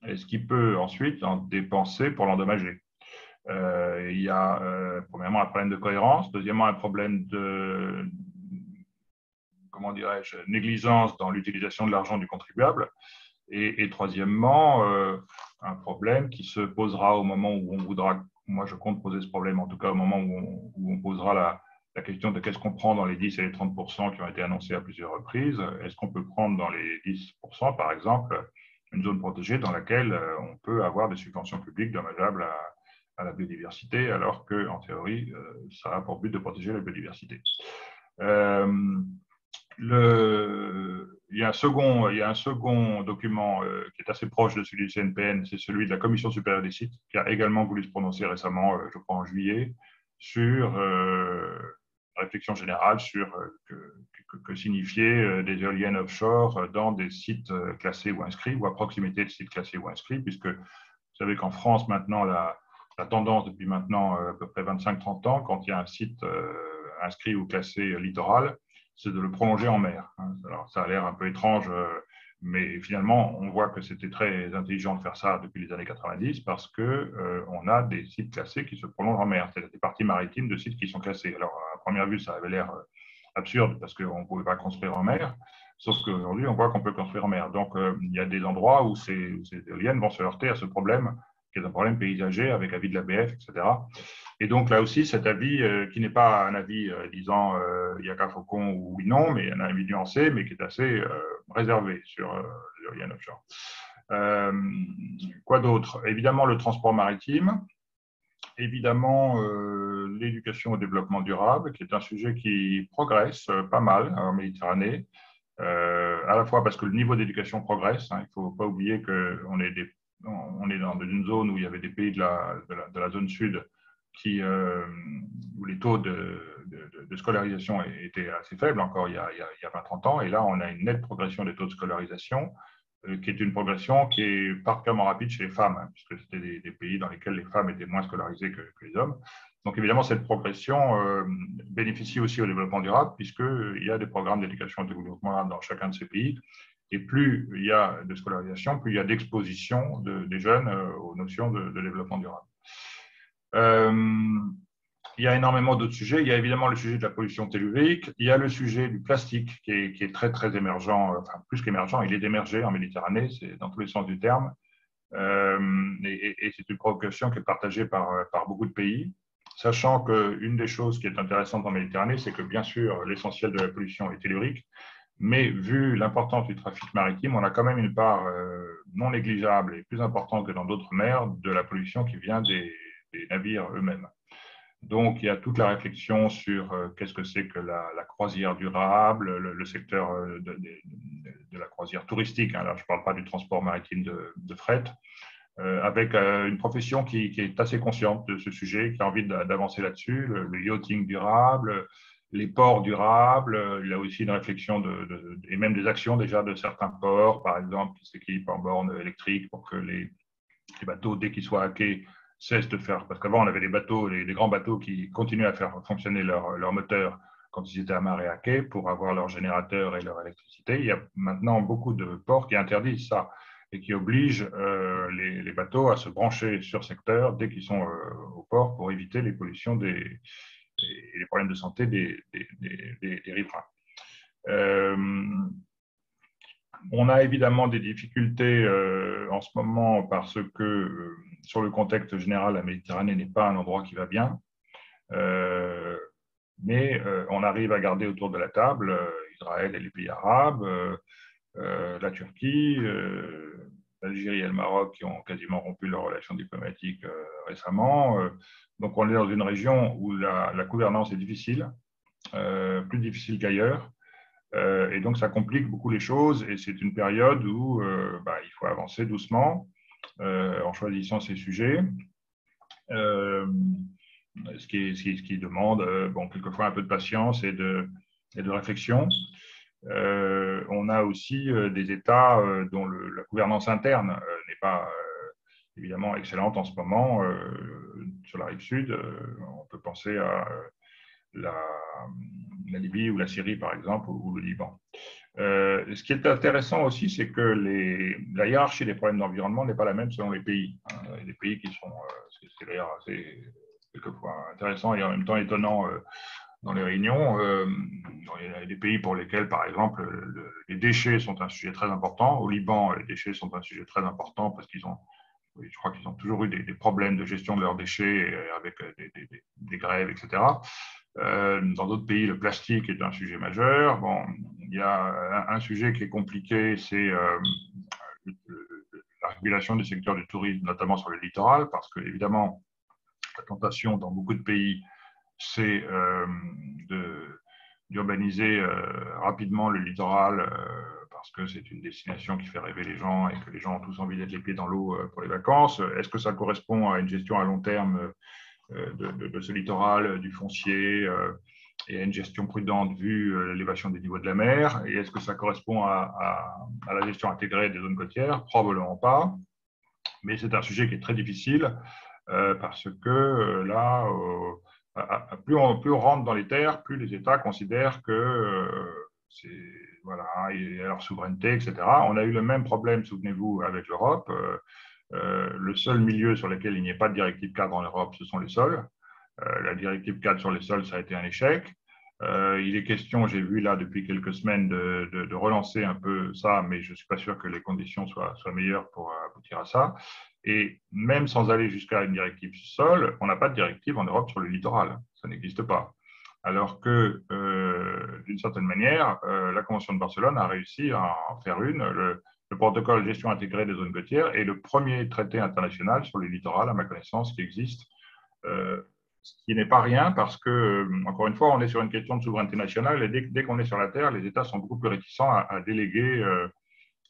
S2: est-ce qu'il peut ensuite en dépenser pour l'endommager? Il y a premièrement un problème de cohérence, deuxièmement un problème de, comment dirais-je, négligence dans l'utilisation de l'argent du contribuable, et troisièmement un problème qui se posera au moment où on voudra, moi je compte poser ce problème, en tout cas au moment où on posera la question de qu'est-ce qu'on prend dans les 10 et les 30% qui ont été annoncés à plusieurs reprises. Est-ce qu'on peut prendre dans les 10%, par exemple, une zone protégée dans laquelle on peut avoir des subventions publiques dommageables à la biodiversité, alors qu'en théorie, ça a pour but de protéger la biodiversité. Il y a un second document qui est assez proche de celui du CNPN, c'est celui de la Commission supérieure des sites, qui a également voulu se prononcer récemment, je crois en juillet, sur réflexion générale sur que signifiait des éoliennes offshore dans des sites classés ou inscrits, ou à proximité de sites classés ou inscrits, puisque vous savez qu'en France, maintenant, la tendance depuis maintenant à peu près 25-30 ans, quand il y a un site inscrit ou classé littoral, c'est de le prolonger en mer. Alors, ça a l'air un peu étrange, mais finalement, on voit que c'était très intelligent de faire ça depuis les années 90 parce qu'on a des sites classés qui se prolongent en mer. C'est des parties maritimes de sites qui sont classés. Alors, à première vue, ça avait l'air absurde parce qu'on ne pouvait pas construire en mer, sauf qu'aujourd'hui, on voit qu'on peut construire en mer. Donc, il y a des endroits où ces éoliennes vont se heurter à ce problème, qui est un problème paysager avec avis de l'ABF, etc. Et donc, là aussi, cet avis, qui n'est pas un avis disant il n'y a qu'un faucon ou oui, non, mais un avis nuancé, mais qui est assez réservé sur l'éolienne offshore. Quoi d'autre? Évidemment, le transport maritime. Évidemment, l'éducation au développement durable, qui est un sujet qui progresse pas mal en Méditerranée, à la fois parce que le niveau d'éducation progresse. Il ne faut pas oublier qu'on est, on est dans une zone où il y avait des pays de la zone sud où les taux de scolarisation étaient assez faibles encore il y a 20-30 ans. Et là, on a une nette progression des taux de scolarisation, qui est une progression qui est particulièrement rapide chez les femmes, puisque c'était des pays dans lesquels les femmes étaient moins scolarisées que les hommes. Donc évidemment, cette progression bénéficie aussi au développement durable, puisqu'il y a des programmes d'éducation et de développement durable dans chacun de ces pays. Et plus il y a de scolarisation, plus il y a d'exposition des jeunes aux notions de développement durable. Il y a énormément d'autres sujets. Il y a évidemment le sujet de la pollution tellurique. Il y a le sujet du plastique qui est très, très émergent. Enfin, plus qu'émergent, il est émergé en Méditerranée, c'est dans tous les sens du terme. Et c'est une préoccupation qui est partagée par beaucoup de pays, sachant qu'une des choses qui est intéressante en Méditerranée, c'est que bien sûr, l'essentiel de la pollution est tellurique, mais vu l'importance du trafic maritime, on a quand même une part non négligeable et plus importante que dans d'autres mers de la pollution qui vient des navires eux-mêmes. Donc, il y a toute la réflexion sur qu'est-ce que c'est que la croisière durable, le secteur de la croisière touristique. Là, je ne parle pas du transport maritime de fret, avec une profession qui est assez consciente de ce sujet, qui a envie d'avancer là-dessus, le yachting durable, les ports durables. Il y a aussi une réflexion et même des actions déjà de certains ports, par exemple, qui s'équipent en bornes électriques pour que les bateaux, dès qu'ils soient à quai, cessent de faire, parce qu'avant on avait des bateaux, des grands bateaux qui continuaient à faire fonctionner leur moteur quand ils étaient amarrés à quai pour avoir leur générateur et leur électricité. Il y a maintenant beaucoup de ports qui interdisent ça et qui obligent les bateaux à se brancher sur secteur dès qu'ils sont au port pour éviter les pollutions et les problèmes de santé des riverains. On a évidemment des difficultés en ce moment parce que, sur le contexte général, la Méditerranée n'est pas un endroit qui va bien. Mais on arrive à garder autour de la table Israël et les pays arabes, la Turquie, l'Algérie et le Maroc qui ont quasiment rompu leurs relations diplomatiques récemment. Donc on est dans une région où la gouvernance est difficile, plus difficile qu'ailleurs. Et donc, ça complique beaucoup les choses et c'est une période où il faut avancer doucement en choisissant ses sujets, ce qui demande quelquefois un peu de patience et de réflexion. On a aussi des États dont la gouvernance interne n'est pas évidemment excellentes en ce moment. Sur la rive sud, on peut penser à la Libye ou la Syrie, par exemple, ou le Liban. Ce qui est intéressant aussi, c'est que la hiérarchie des problèmes d'environnement n'est pas la même selon les pays. Il y a des pays qui sont, c'est d'ailleurs assez quelquefois intéressant et en même temps étonnant dans les réunions. Il y a des pays pour lesquels, par exemple, les déchets sont un sujet très important. Au Liban, les déchets sont un sujet très important parce qu'ils ont, je crois qu'ils ont toujours eu des problèmes de gestion de leurs déchets avec des grèves, etc. Dans d'autres pays, le plastique est un sujet majeur. Bon, il y a un sujet qui est compliqué, c'est la régulation du secteur du tourisme, notamment sur le littoral, parce que, évidemment, la tentation dans beaucoup de pays, c'est d'urbaniser rapidement le littoral parce que c'est une destination qui fait rêver les gens et que les gens ont tous envie d'être les pieds dans l'eau pour les vacances. Est-ce que ça correspond à une gestion à long terme de ce littoral, du foncier et à une gestion prudente vu l'élévation des niveaux de la mer? Et est-ce que ça correspond à la gestion intégrée des zones côtières? Probablement pas. Mais c'est un sujet qui est très difficile parce que là, plus on rentre dans les terres, plus les États considèrent que voilà, il y a leur souveraineté, etc. On a eu le même problème, souvenez-vous, avec l'Europe. Le seul milieu sur lequel il n'y a pas de directive cadre en Europe, ce sont les sols. La directive cadre sur les sols, ça a été un échec. Il est question, j'ai vu là depuis quelques semaines, de relancer un peu ça, mais je ne suis pas sûr que les conditions soient meilleures pour aboutir à ça. Et même sans aller jusqu'à une directive sol, on n'a pas de directive en Europe sur le littoral. Ça n'existe pas. Alors que, d'une certaine manière, la Convention de Barcelone a réussi à en faire une. Le protocole de gestion intégrée des zones côtières est le premier traité international sur le littoral, à ma connaissance, qui existe. Ce qui n'est pas rien parce que, encore une fois, on est sur une question de souveraineté nationale et dès qu'on est sur la terre, les États sont beaucoup plus réticents à déléguer.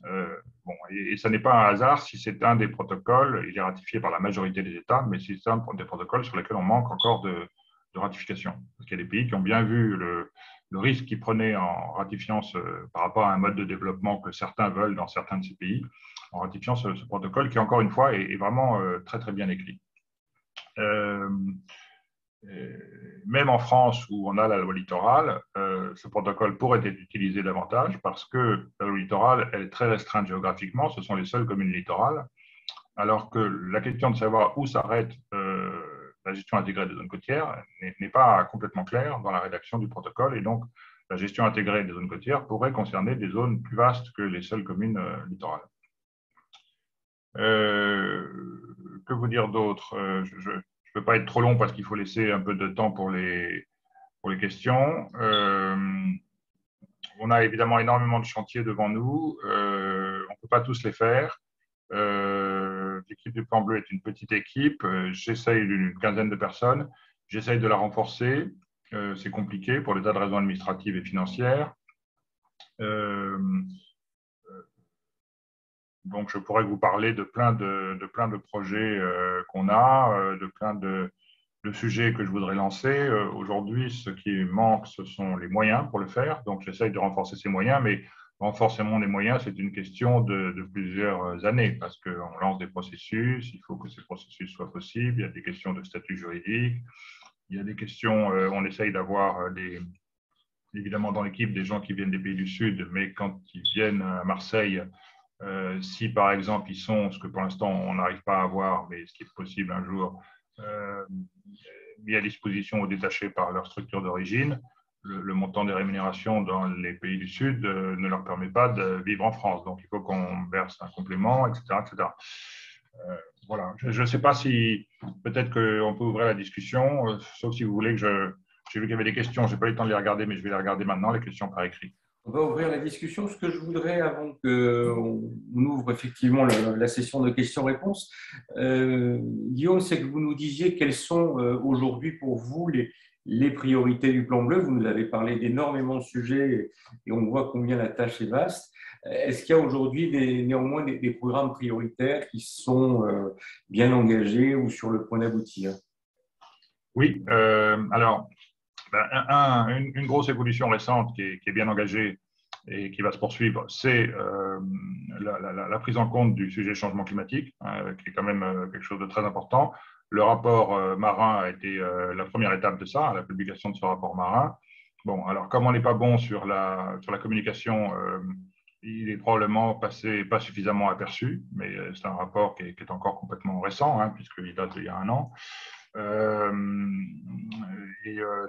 S2: Bon, et ça n'est pas un hasard si c'est un des protocoles, il est ratifié par la majorité des États, mais c'est un des protocoles sur lesquels on manque encore de ratification. Parce qu'il y a des pays qui ont bien vu le risque qu'ils prenaient en ratifiant par rapport à un mode de développement que certains veulent dans certains de ces pays, en ratifiant ce protocole qui, encore une fois, est vraiment très, très bien écrit. Même en France, où on a la loi littorale, ce protocole pourrait être utilisé davantage parce que la loi littorale, elle est très restreinte géographiquement, ce sont les seules communes littorales, alors que la question de savoir où s'arrête la gestion intégrée des zones côtières n'est pas complètement claire dans la rédaction du protocole, et donc la gestion intégrée des zones côtières pourrait concerner des zones plus vastes que les seules communes littorales. Que vous dire d'autre? Je ne peux pas être trop long parce qu'il faut laisser un peu de temps pour les questions. On a évidemment énormément de chantiers devant nous. On ne peut pas tous les faire. L'équipe du Plan Bleu est une petite équipe. J'essaye d'une quinzaine de personnes. J'essaye de la renforcer. C'est compliqué pour des tas de raisons administratives et financières. Donc, je pourrais vous parler de plein de projets qu'on a, de plein de sujets que je voudrais lancer. Aujourd'hui, ce qui manque, ce sont les moyens pour le faire. Donc, j'essaye de renforcer ces moyens, mais renforcement des moyens, c'est une question de plusieurs années parce qu'on lance des processus, il faut que ces processus soient possibles, il y a des questions de statut juridique, il y a des questions, on essaye d'avoir évidemment dans l'équipe des gens qui viennent des pays du Sud, mais quand ils viennent à Marseille, si par exemple ils sont, ce que pour l'instant on n'arrive pas à avoir, mais ce qui est possible un jour, mis à disposition ou détachés par leur structure d'origine, le montant des rémunérations dans les pays du Sud ne leur permet pas de vivre en France. Donc il faut qu'on verse un complément, etc. etc. Voilà. Je ne sais pas si peut-être qu'on peut ouvrir la discussion, sauf si vous voulez que j'ai vu qu'il y avait des questions, je n'ai pas eu le temps de les regarder, mais je vais les regarder maintenant, les questions par écrit.
S1: On va ouvrir la discussion. Ce que je voudrais, avant qu'on ouvre effectivement la session de questions-réponses, Guillaume, c'est que vous nous disiez quelles sont aujourd'hui pour vous les priorités du Plan Bleu. Vous nous avez parlé d'énormément de sujets et on voit combien la tâche est vaste. Est-ce qu'il y a aujourd'hui néanmoins des programmes prioritaires qui sont bien engagés ou sur le point d'aboutir?
S2: Oui, alors, une grosse évolution récente qui est bien engagée, et qui va se poursuivre, c'est la prise en compte du sujet changement climatique, hein, qui est quand même quelque chose de très important. Le rapport marin a été la première étape de ça, la publication de ce rapport marin. Bon, alors comme on n'est pas bon sur la communication, il est probablement passé pas suffisamment aperçu, mais c'est un rapport qui est encore complètement récent, hein, puisqu'il date d'il y a un an.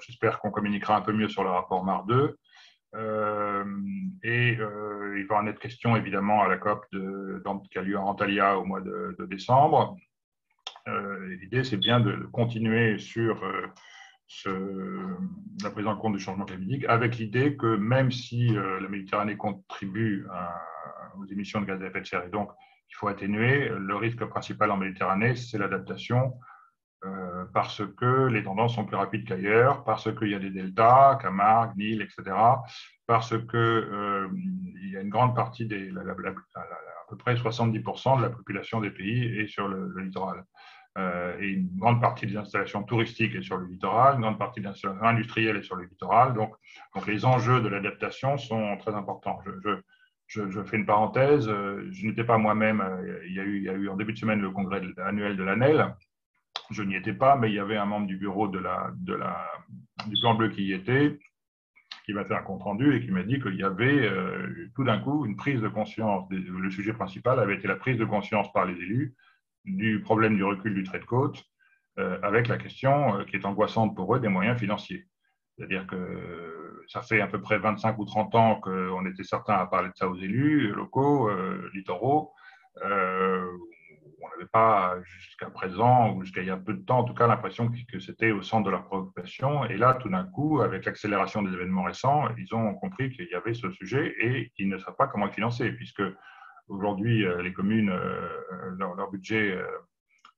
S2: J'espère qu'on communiquera un peu mieux sur le rapport MAR 2. Il va en être question évidemment à la COP qui a lieu à Antalya au mois de décembre. L'idée, c'est bien de continuer sur la prise en compte du changement climatique, avec l'idée que même si la Méditerranée contribue aux émissions de gaz à effet de serre, et donc il faut atténuer, le risque principal en Méditerranée, c'est l'adaptation, parce que les tendances sont plus rapides qu'ailleurs, parce qu'il y a des deltas, Camargue, Nil, etc., parce qu'il y a une grande partie, à peu près 70% de la population des pays est sur le littoral. Et une grande partie des installations touristiques est sur le littoral, une grande partie des installations industrielles est sur le littoral. Donc les enjeux de l'adaptation sont très importants. Je fais une parenthèse, je n'étais pas moi-même, il y a eu en début de semaine le congrès annuel de l'ANEL. Je n'y étais pas, mais il y avait un membre du bureau du Plan Bleu qui y était, qui m'a fait un compte-rendu et qui m'a dit qu'il y avait tout d'un coup une prise de conscience. Le sujet principal avait été la prise de conscience par les élus du problème du recul du trait de côte, avec la question qui est angoissante pour eux des moyens financiers. C'est-à-dire que ça fait à peu près 25 ou 30 ans qu'on était certains à parler de ça aux élus locaux, littoraux. On n'avait pas jusqu'à présent, ou jusqu'à il y a peu de temps en tout cas, l'impression que c'était au centre de leur préoccupation. Et là, tout d'un coup, avec l'accélération des événements récents, ils ont compris qu'il y avait ce sujet et qu'ils ne savent pas comment le financer, puisque aujourd'hui, les communes, leur budget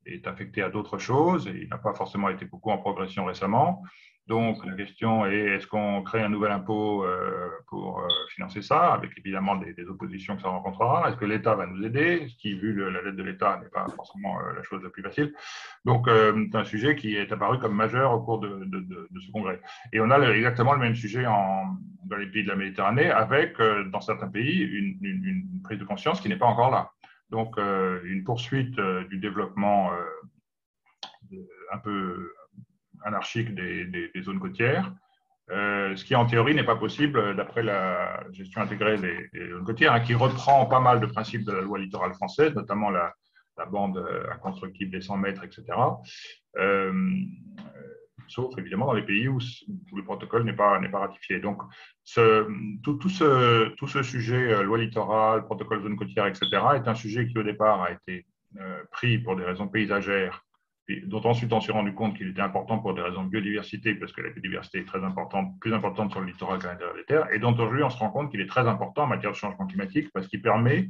S2: est affecté à d'autres choses et il n'a pas forcément été beaucoup en progression récemment. Donc, la question est, est-ce qu'on crée un nouvel impôt pour financer ça, avec évidemment des oppositions que ça rencontrera? Est-ce que l'État va nous aider? Ce qui, vu la dette de l'État, n'est pas forcément la chose la plus facile. Donc, c'est un sujet qui est apparu comme majeur au cours de ce congrès. Et on a exactement le même sujet dans les pays de la Méditerranée, avec, dans certains pays, une prise de conscience qui n'est pas encore là. Donc, une poursuite du développement un peu anarchique des zones côtières, ce qui en théorie n'est pas possible d'après la gestion intégrée des zones côtières, hein, qui reprend pas mal de principes de la loi littorale française, notamment la bande inconstructible des 100 mètres, etc. Sauf évidemment dans les pays où le protocole n'est pas ratifié. Donc, tout ce sujet, loi littorale, protocole zone côtière, etc., est un sujet qui au départ a été pris pour des raisons paysagères, dont ensuite on s'est rendu compte qu'il était important pour des raisons de biodiversité, parce que la biodiversité est très importante, plus importante sur le littoral qu'à l'intérieur des terres, et dont aujourd'hui on se rend compte qu'il est très important en matière de changement climatique, parce qu'il permet,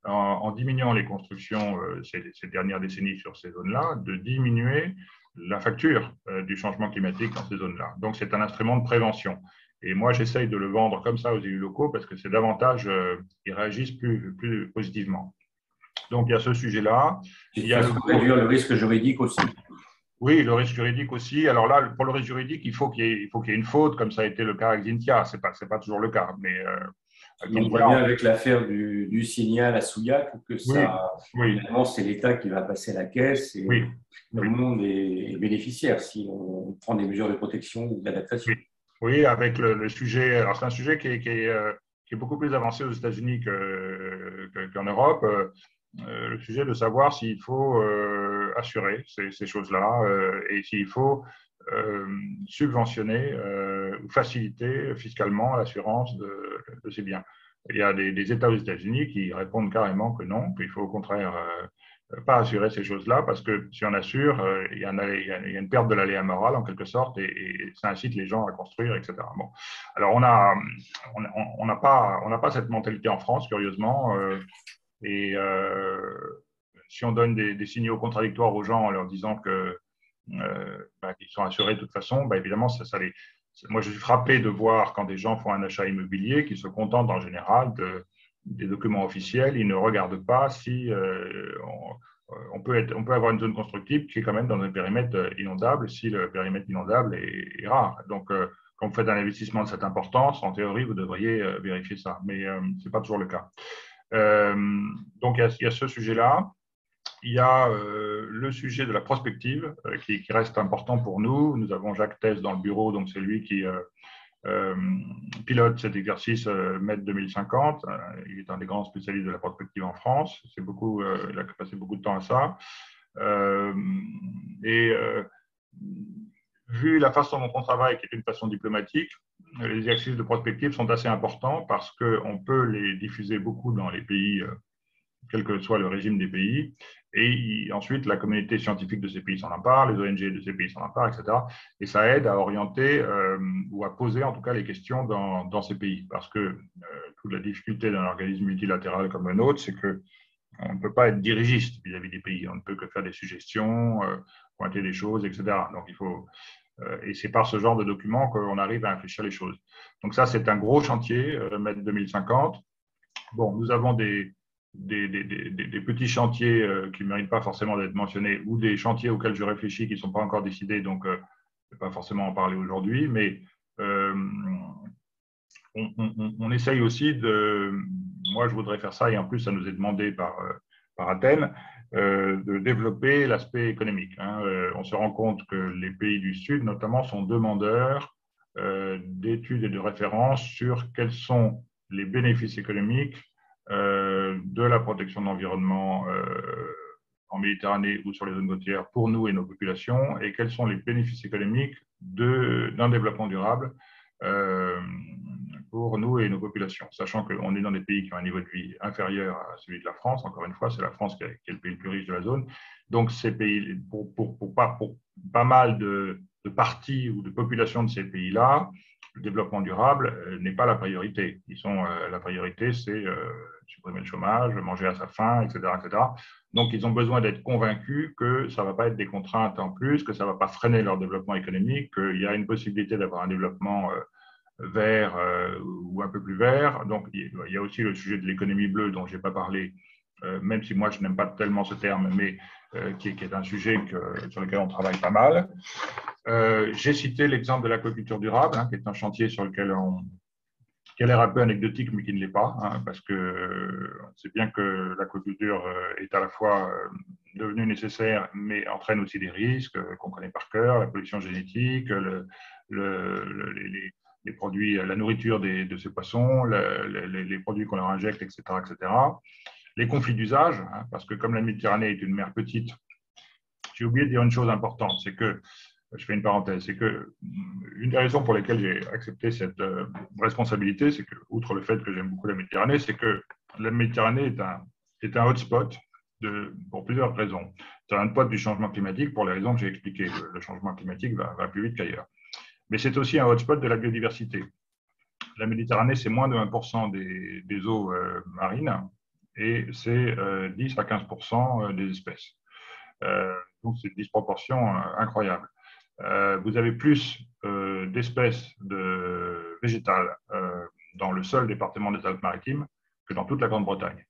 S2: en diminuant les constructions ces dernières décennies sur ces zones-là, de diminuer la facture du changement climatique dans ces zones-là. Donc c'est un instrument de prévention. Et moi, j'essaye de le vendre comme ça aux élus locaux, parce que c'est davantage, ils réagissent plus positivement. Donc, il y a ce sujet-là.
S1: Il y a réduire le risque juridique aussi.
S2: Oui, le risque juridique aussi. Alors là, pour le risque juridique, il faut qu'il y ait une faute, comme ça a été le cas avec Xynthia. Ce n'est pas toujours le cas. Mais,
S1: on voit bien avec l'affaire du signal à Souillac que ça, finalement, c'est l'État qui va passer la caisse et tout le monde est bénéficiaire si on prend des mesures de protection ou d'adaptation.
S2: Oui, avec le sujet. Alors, c'est un sujet qui est beaucoup plus avancé aux États-Unis qu'en Europe. Le sujet de savoir s'il faut assurer ces choses-là et s'il faut subventionner ou faciliter fiscalement l'assurance de ces biens. Il y a des États aux États-Unis qui répondent carrément que non, qu'il faut au contraire pas assurer ces choses-là, parce que si on assure, il y a une perte de l'aléa moral en quelque sorte, et ça incite les gens à construire, etc. Bon. Alors on n'a pas cette mentalité en France, curieusement. Et si on donne des signaux contradictoires aux gens en leur disant qu'ils sont assurés de toute façon, évidemment, moi, je suis frappé de voir quand des gens font un achat immobilier qu'ils se contentent en général des documents officiels. Ils ne regardent pas si on peut avoir une zone constructible qui est quand même dans un périmètre inondable si le périmètre inondable est rare. Donc, quand vous faites un investissement de cette importance, en théorie, vous devriez vérifier ça, mais ce n'est pas toujours le cas. Donc, il y a ce sujet-là. Il y a le sujet de la prospective qui reste important pour nous. Nous avons Jacques Thès dans le bureau, donc c'est lui qui pilote cet exercice MED 2050. Il est un des grands spécialistes de la prospective en France. Il a passé beaucoup de temps à ça. Vu la façon dont on travaille, qui est une façon diplomatique, les exercices de prospective sont assez importants parce qu'on peut les diffuser beaucoup dans les pays, quel que soit le régime des pays, et ensuite la communauté scientifique de ces pays s'en empare, les ONG de ces pays s'en emparent, etc. Et ça aide à orienter ou à poser en tout cas les questions dans ces pays, parce que toute la difficulté d'un organisme multilatéral comme le nôtre, c'est qu'on ne peut pas être dirigiste vis-à-vis des pays, on ne peut que faire des suggestions, pointer des choses, etc. Donc il faut et c'est par ce genre de documents qu'on arrive à infléchir les choses. Donc ça, c'est un gros chantier, MED 2050. Bon, nous avons des petits chantiers qui ne méritent pas forcément d'être mentionnés ou des chantiers auxquels je réfléchis qui ne sont pas encore décidés, donc je ne vais pas forcément en parler aujourd'hui, mais on essaye aussi de… Moi, je voudrais faire ça, et en plus, ça nous est demandé par Athènes, de développer l'aspect économique. On se rend compte que les pays du Sud, notamment, sont demandeurs d'études et de références sur quels sont les bénéfices économiques de la protection de l'environnement en Méditerranée ou sur les zones côtières pour nous et nos populations, et quels sont les bénéfices économiques d'un développement durable pour nous et nos populations, sachant qu'on est dans des pays qui ont un niveau de vie inférieur à celui de la France. Encore une fois, c'est la France qui est le pays le plus riche de la zone. Donc, ces pays, pour pas mal de parties ou de populations de ces pays-là, le développement durable n'est pas la priorité. La priorité, c'est supprimer le chômage, manger à sa faim, etc., etc. Donc, ils ont besoin d'être convaincus que ça ne va pas être des contraintes en plus, que ça ne va pas freiner leur développement économique, qu'il y a une possibilité d'avoir un développement vert ou un peu plus vert. Donc, il y a aussi le sujet de l'économie bleue dont je n'ai pas parlé, même si moi, je n'aime pas tellement ce terme, mais qui est un sujet sur lequel on travaille pas mal. J'ai cité l'exemple de l'aquaculture durable, qui est un chantier sur lequel qui a l'air un peu anecdotique, mais qui ne l'est pas, parce que on sait bien que l'aquaculture est à la fois devenue nécessaire, mais entraîne aussi des risques qu'on connaît par cœur, la pollution génétique, les produits, la nourriture de ces poissons, les produits qu'on leur injecte, etc., etc. Les conflits d'usage, parce que comme la Méditerranée est une mer petite, j'ai oublié de dire une chose importante, c'est que, je fais une parenthèse, c'est que une des raisons pour lesquelles j'ai accepté cette responsabilité, c'est que, outre le fait que j'aime beaucoup la Méditerranée, c'est que la Méditerranée est un hotspot pour plusieurs raisons. C'est un hotspot du changement climatique pour les raisons que j'ai expliquées. Le changement climatique va plus vite qu'ailleurs. Mais c'est aussi un hotspot de la biodiversité. La Méditerranée, c'est moins de 1% des eaux marines et c'est 10 à 15% des espèces. Donc, c'est une disproportion incroyable. Vous avez plus d'espèces végétales dans le seul département des Alpes-Maritimes que dans toute la Grande-Bretagne.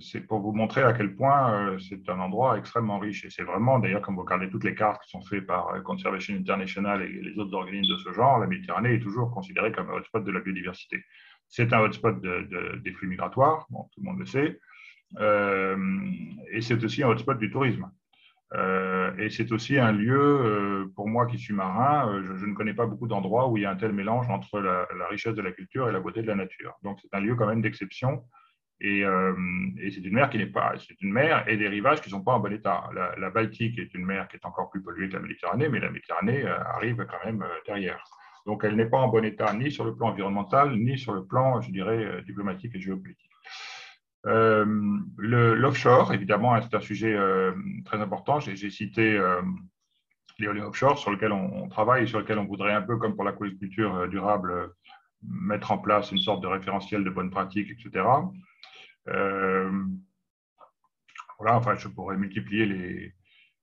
S2: C'est pour vous montrer à quel point c'est un endroit extrêmement riche. Et c'est vraiment, d'ailleurs, quand vous regardez toutes les cartes qui sont faites par Conservation International et les autres organismes de ce genre, la Méditerranée est toujours considérée comme un hotspot de la biodiversité. C'est un hotspot des flux migratoires, bon, tout le monde le sait, et c'est aussi un hotspot du tourisme. Et c'est aussi un lieu, pour moi qui suis marin, je ne connais pas beaucoup d'endroits où il y a un tel mélange entre la richesse de la culture et la beauté de la nature. Donc c'est un lieu quand même d'exception. Et c'est une mer qui n'est pas, c'est une mer et des rivages qui ne sont pas en bon état. La Baltique est une mer qui est encore plus polluée que la Méditerranée, mais la Méditerranée arrive quand même derrière. Donc elle n'est pas en bon état ni sur le plan environnemental, ni sur le plan, je dirais, diplomatique et géopolitique. L'offshore, évidemment, c'est un sujet très important. J'ai cité l'éolien offshore sur lequel on travaille et sur lequel on voudrait un peu, comme pour l'aquaculture durable, mettre en place une sorte de référentiel de bonnes pratiques, etc. Voilà, enfin, je pourrais multiplier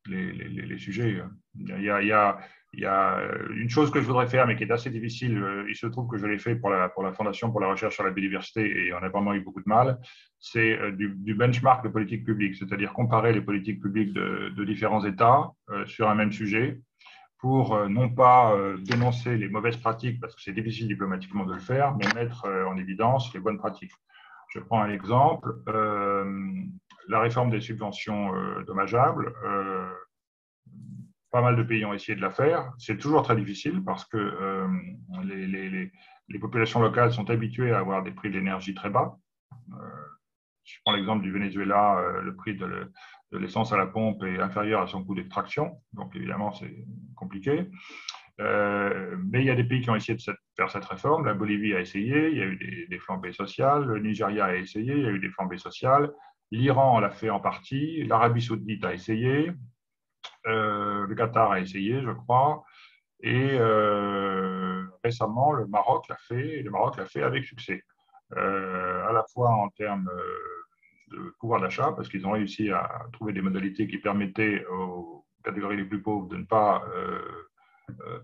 S2: les sujets. Il y a une chose que je voudrais faire, mais qui est assez difficile. Il se trouve que je l'ai fait pour la Fondation pour la recherche sur la biodiversité et on a vraiment eu beaucoup de mal. C'est du benchmark de politique publique, c'est-à-dire comparer les politiques publiques de différents États sur un même sujet pour non pas dénoncer les mauvaises pratiques, parce que c'est difficile diplomatiquement de le faire, mais mettre en évidence les bonnes pratiques. Je prends un exemple, la réforme des subventions dommageables. Pas mal de pays ont essayé de la faire. C'est toujours très difficile parce que les populations locales sont habituées à avoir des prix de l'énergie très bas. Je prends l'exemple du Venezuela, le prix de l'essence à la pompe est inférieur à son coût d'extraction. Donc, évidemment, c'est compliqué. Mais il y a des pays qui ont essayé de faire cette réforme. La Bolivie a essayé, il y a eu des flambées sociales. Le Nigeria a essayé, il y a eu des flambées sociales. L'Iran l'a fait en partie. L'Arabie saoudite a essayé. Le Qatar a essayé, je crois. Et récemment, le Maroc l'a fait, et le Maroc l'a fait avec succès. À la fois en termes de pouvoir d'achat, parce qu'ils ont réussi à trouver des modalités qui permettaient aux catégories les plus pauvres de ne pas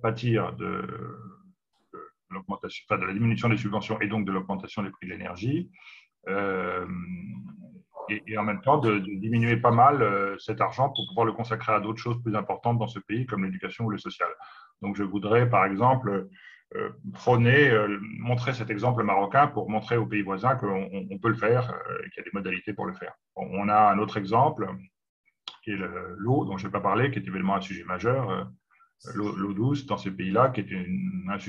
S2: pâtir de l'augmentation, enfin, de la diminution des subventions et donc de l'augmentation des prix de l'énergie. Et en même temps de diminuer pas mal cet argent pour pouvoir le consacrer à d'autres choses plus importantes dans ce pays, comme l'éducation ou le social. Donc je voudrais, par exemple, montrer cet exemple marocain pour montrer aux pays voisins qu'on peut le faire et qu'il y a des modalités pour le faire. On a un autre exemple, qui est l'eau, dont je ne vais pas parler, qui est évidemment un sujet majeur, l'eau douce dans ces pays-là, qui est une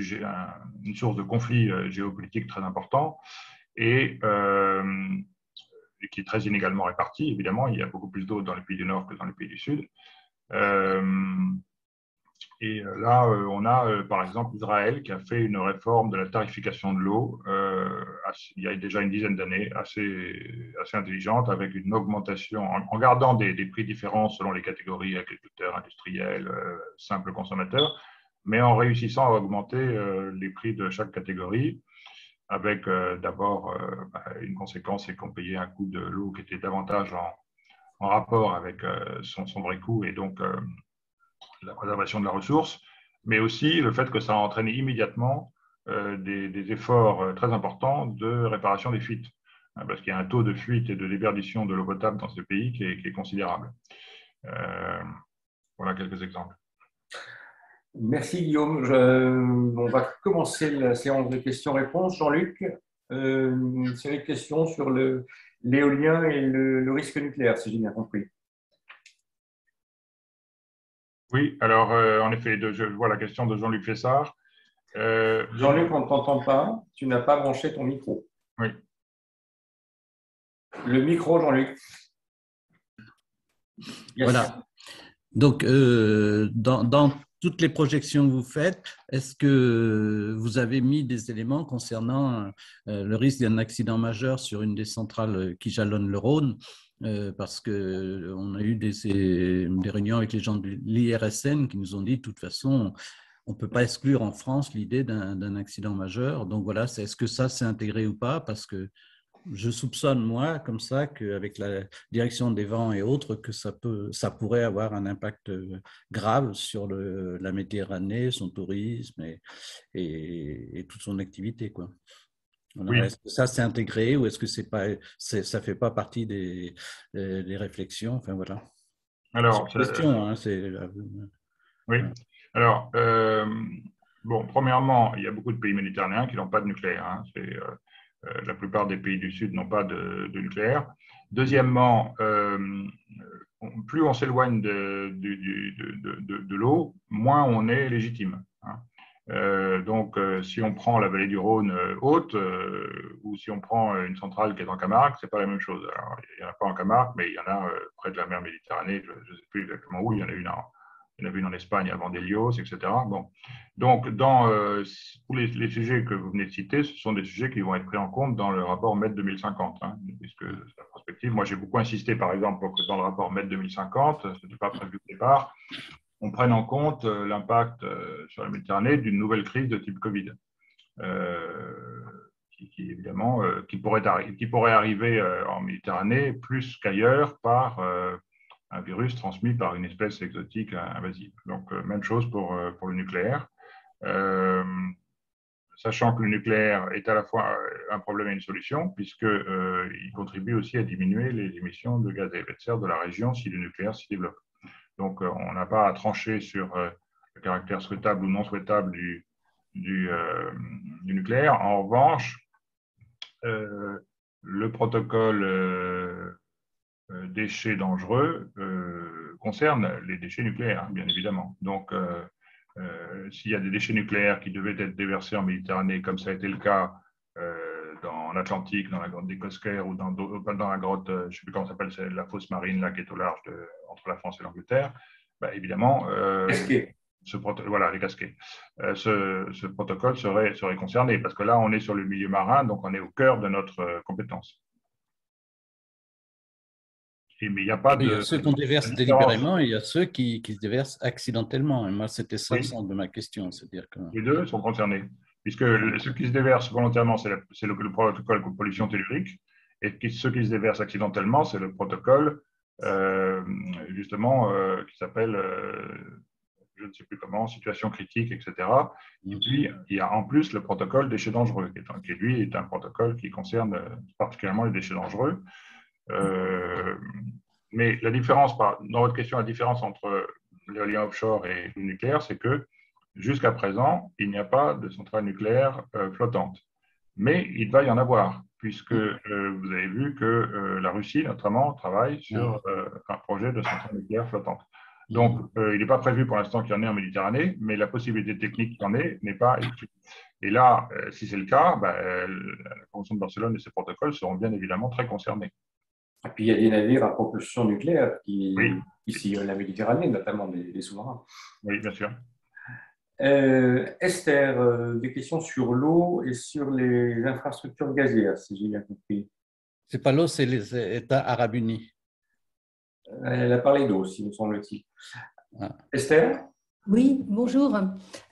S2: source de conflits géopolitiques très important. Et qui est très inégalement répartie. Évidemment, il y a beaucoup plus d'eau dans les pays du Nord que dans les pays du Sud. Et là, on a par exemple Israël qui a fait une réforme de la tarification de l'eau il y a déjà une dizaine d'années, assez intelligente, avec une augmentation, en gardant des prix différents selon les catégories, agriculteurs, industriels, simples consommateurs, mais en réussissant à augmenter les prix de chaque catégorie, avec d'abord une conséquence, c'est qu'on payait un coût de l'eau qui était davantage en rapport avec son vrai coût et donc la préservation de la ressource, mais aussi le fait que ça a entraîné immédiatement des efforts très importants de réparation des fuites, parce qu'il y a un taux de fuite et de déperdition de l'eau potable dans ce pays qui est considérable. Voilà quelques exemples.
S1: Merci Guillaume. On va commencer la séance de questions-réponses. Jean-Luc, une série de questions sur l'éolien et le risque nucléaire, si j'ai bien compris.
S2: Oui, alors en effet, je vois la question de Jean-Luc Fessard.
S1: Jean-Luc, on ne t'entend pas. Tu n'as pas branché ton micro.
S2: Oui.
S1: Le micro, Jean-Luc.
S4: Yes. Voilà. Donc, dans toutes les projections que vous faites, est-ce que vous avez mis des éléments concernant le risque d'un accident majeur sur une des centrales qui jalonnent le Rhône? Parce qu'on a eu des réunions avec les gens de l'IRSN qui nous ont dit de toute façon, on ne peut pas exclure en France l'idée d'un accident majeur. Donc voilà, est-ce que ça c'est intégré ou pas? Parce que je soupçonne, moi, comme ça, qu'avec la direction des vents et autres, que ça pourrait avoir un impact grave sur la Méditerranée, son tourisme et toute son activité, quoi. Voilà. Oui. Est-ce que ça c'est intégré ou est-ce que ça ne fait pas partie des réflexions? Enfin, voilà.
S2: Alors,
S4: c'est une question.
S2: Oui. Alors, bon, premièrement, il y a beaucoup de pays méditerranéens qui n'ont pas de nucléaire. Hein. La plupart des pays du Sud n'ont pas de nucléaire. Deuxièmement, plus on s'éloigne de l'eau, moins on est légitime. Hein. Donc, si on prend la vallée du Rhône haute ou si on prend une centrale qui est en Camargue, ce n'est pas la même chose. Alors, il n'y en a pas en Camargue, mais il y en a près de la mer Méditerranée, je ne sais plus exactement où, il y en a une en Espagne avant Délios, etc. Bon. Donc, pour les sujets que vous venez de citer, ce sont des sujets qui vont être pris en compte dans le rapport MED 2050, hein, puisque c'est la prospective. Moi, j'ai beaucoup insisté, par exemple, pour que dans le rapport MED 2050, ce n'était pas prévu au départ, on prenne en compte l'impact sur la Méditerranée d'une nouvelle crise de type Covid, évidemment, qui pourrait arriver en Méditerranée plus qu'ailleurs par un virus transmis par une espèce exotique invasive. Donc, même chose pour le nucléaire. Sachant que le nucléaire est à la fois un problème et une solution, puisqu'il contribue aussi à diminuer les émissions de gaz à effet de serre de la région si le nucléaire s'y développe. Donc, on n'a pas à trancher sur le caractère souhaitable ou non souhaitable du nucléaire. En revanche, le protocole déchets dangereux concerne les déchets nucléaires, hein, bien évidemment. Donc, s'il y a des déchets nucléaires qui devaient être déversés en Méditerranée, comme ça a été le cas dans l'Atlantique, dans la grotte des Cosquer ou dans la grotte, je ne sais plus comment ça s'appelle, c'est la fosse marine là, qui est au large entre la France et l'Angleterre, bah, évidemment, voilà, les casquets. Ce protocole serait concerné, parce que là, on est sur le milieu marin, donc on est au cœur de notre compétence. Mais il n'y a pas
S4: Il y a ceux qu'on déverse délibérément et il y a ceux qui se déversent accidentellement. Et moi, c'était ça le sens de ma question. C'est-à-dire que...
S2: Les deux sont concernés, puisque ceux qui se déversent volontairement, c'est le protocole de pollution tellurique, et ceux qui se déversent accidentellement, c'est le protocole, justement, qui s'appelle, je ne sais plus comment, situation critique, etc. Et puis, il y a en plus le protocole déchets dangereux, qui lui est un protocole qui concerne particulièrement les déchets dangereux. Mais la différence, dans votre question, la différence entre l'éolien offshore et le nucléaire, c'est que jusqu'à présent, il n'y a pas de centrale nucléaire flottante. Mais il va y en avoir, puisque vous avez vu que la Russie, notamment, travaille sur un projet de centrale nucléaire flottante. Donc, il n'est pas prévu pour l'instant qu'il y en ait en Méditerranée, mais la possibilité technique qu'il y en ait n'est pas exclue. Et là, si c'est le cas, la Convention de Barcelone et ses protocoles seront bien évidemment très concernés.
S1: Et puis, il y a des navires à propulsion nucléaire qui sillonnent la Méditerranée, notamment des sous-marins.
S2: Oui, bien sûr.
S1: Esther, des questions sur l'eau et sur les infrastructures gazières, si j'ai bien compris.
S4: C'est pas l'eau, c'est les États arabes unis.
S1: Elle a parlé d'eau, si me semble-t-il. Esther?
S5: Oui, bonjour.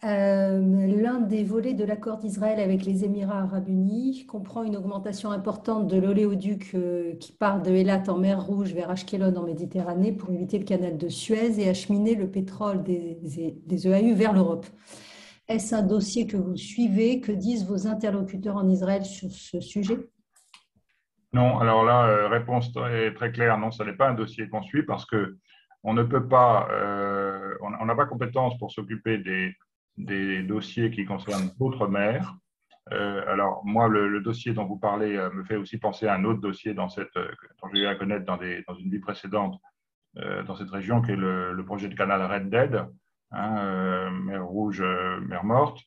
S5: L'un des volets de l'accord d'Israël avec les Émirats arabes unis comprend une augmentation importante de l'oléoduc qui part de Eilat en mer Rouge vers Ashkelon en Méditerranée pour éviter le canal de Suez et acheminer le pétrole des EAU vers l'Europe. Est-ce un dossier que vous suivez? Que disent vos interlocuteurs en Israël sur ce sujet?
S2: Non, alors là, réponse très claire, non, ce n'est pas un dossier qu'on suit parce que on ne peut pas, on n'a pas compétence pour s'occuper des dossiers qui concernent d'autres mers. Alors, moi, le dossier dont vous parlez me fait aussi penser à un autre dossier dont j'ai eu à connaître dans une vie précédente dans cette région, qui est le projet de canal Red Dead, hein, mer Rouge, mer Morte,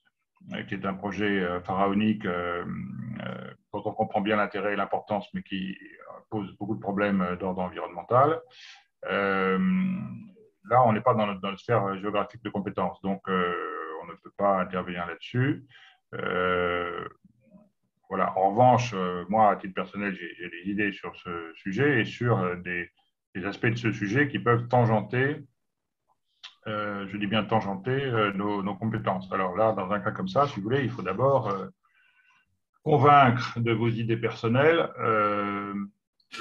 S2: qui est un projet pharaonique dont on comprend bien l'intérêt et l'importance, mais qui pose beaucoup de problèmes d'ordre environnemental. Là, on n'est pas dans la sphère géographique de compétences, donc on ne peut pas intervenir là-dessus. Voilà. En revanche, moi, à titre personnel, j'ai des idées sur ce sujet et sur des aspects de ce sujet qui peuvent tangenter, je dis bien tangenter, nos compétences. Alors là, dans un cas comme ça, si vous voulez, il faut d'abord convaincre de vos idées personnelles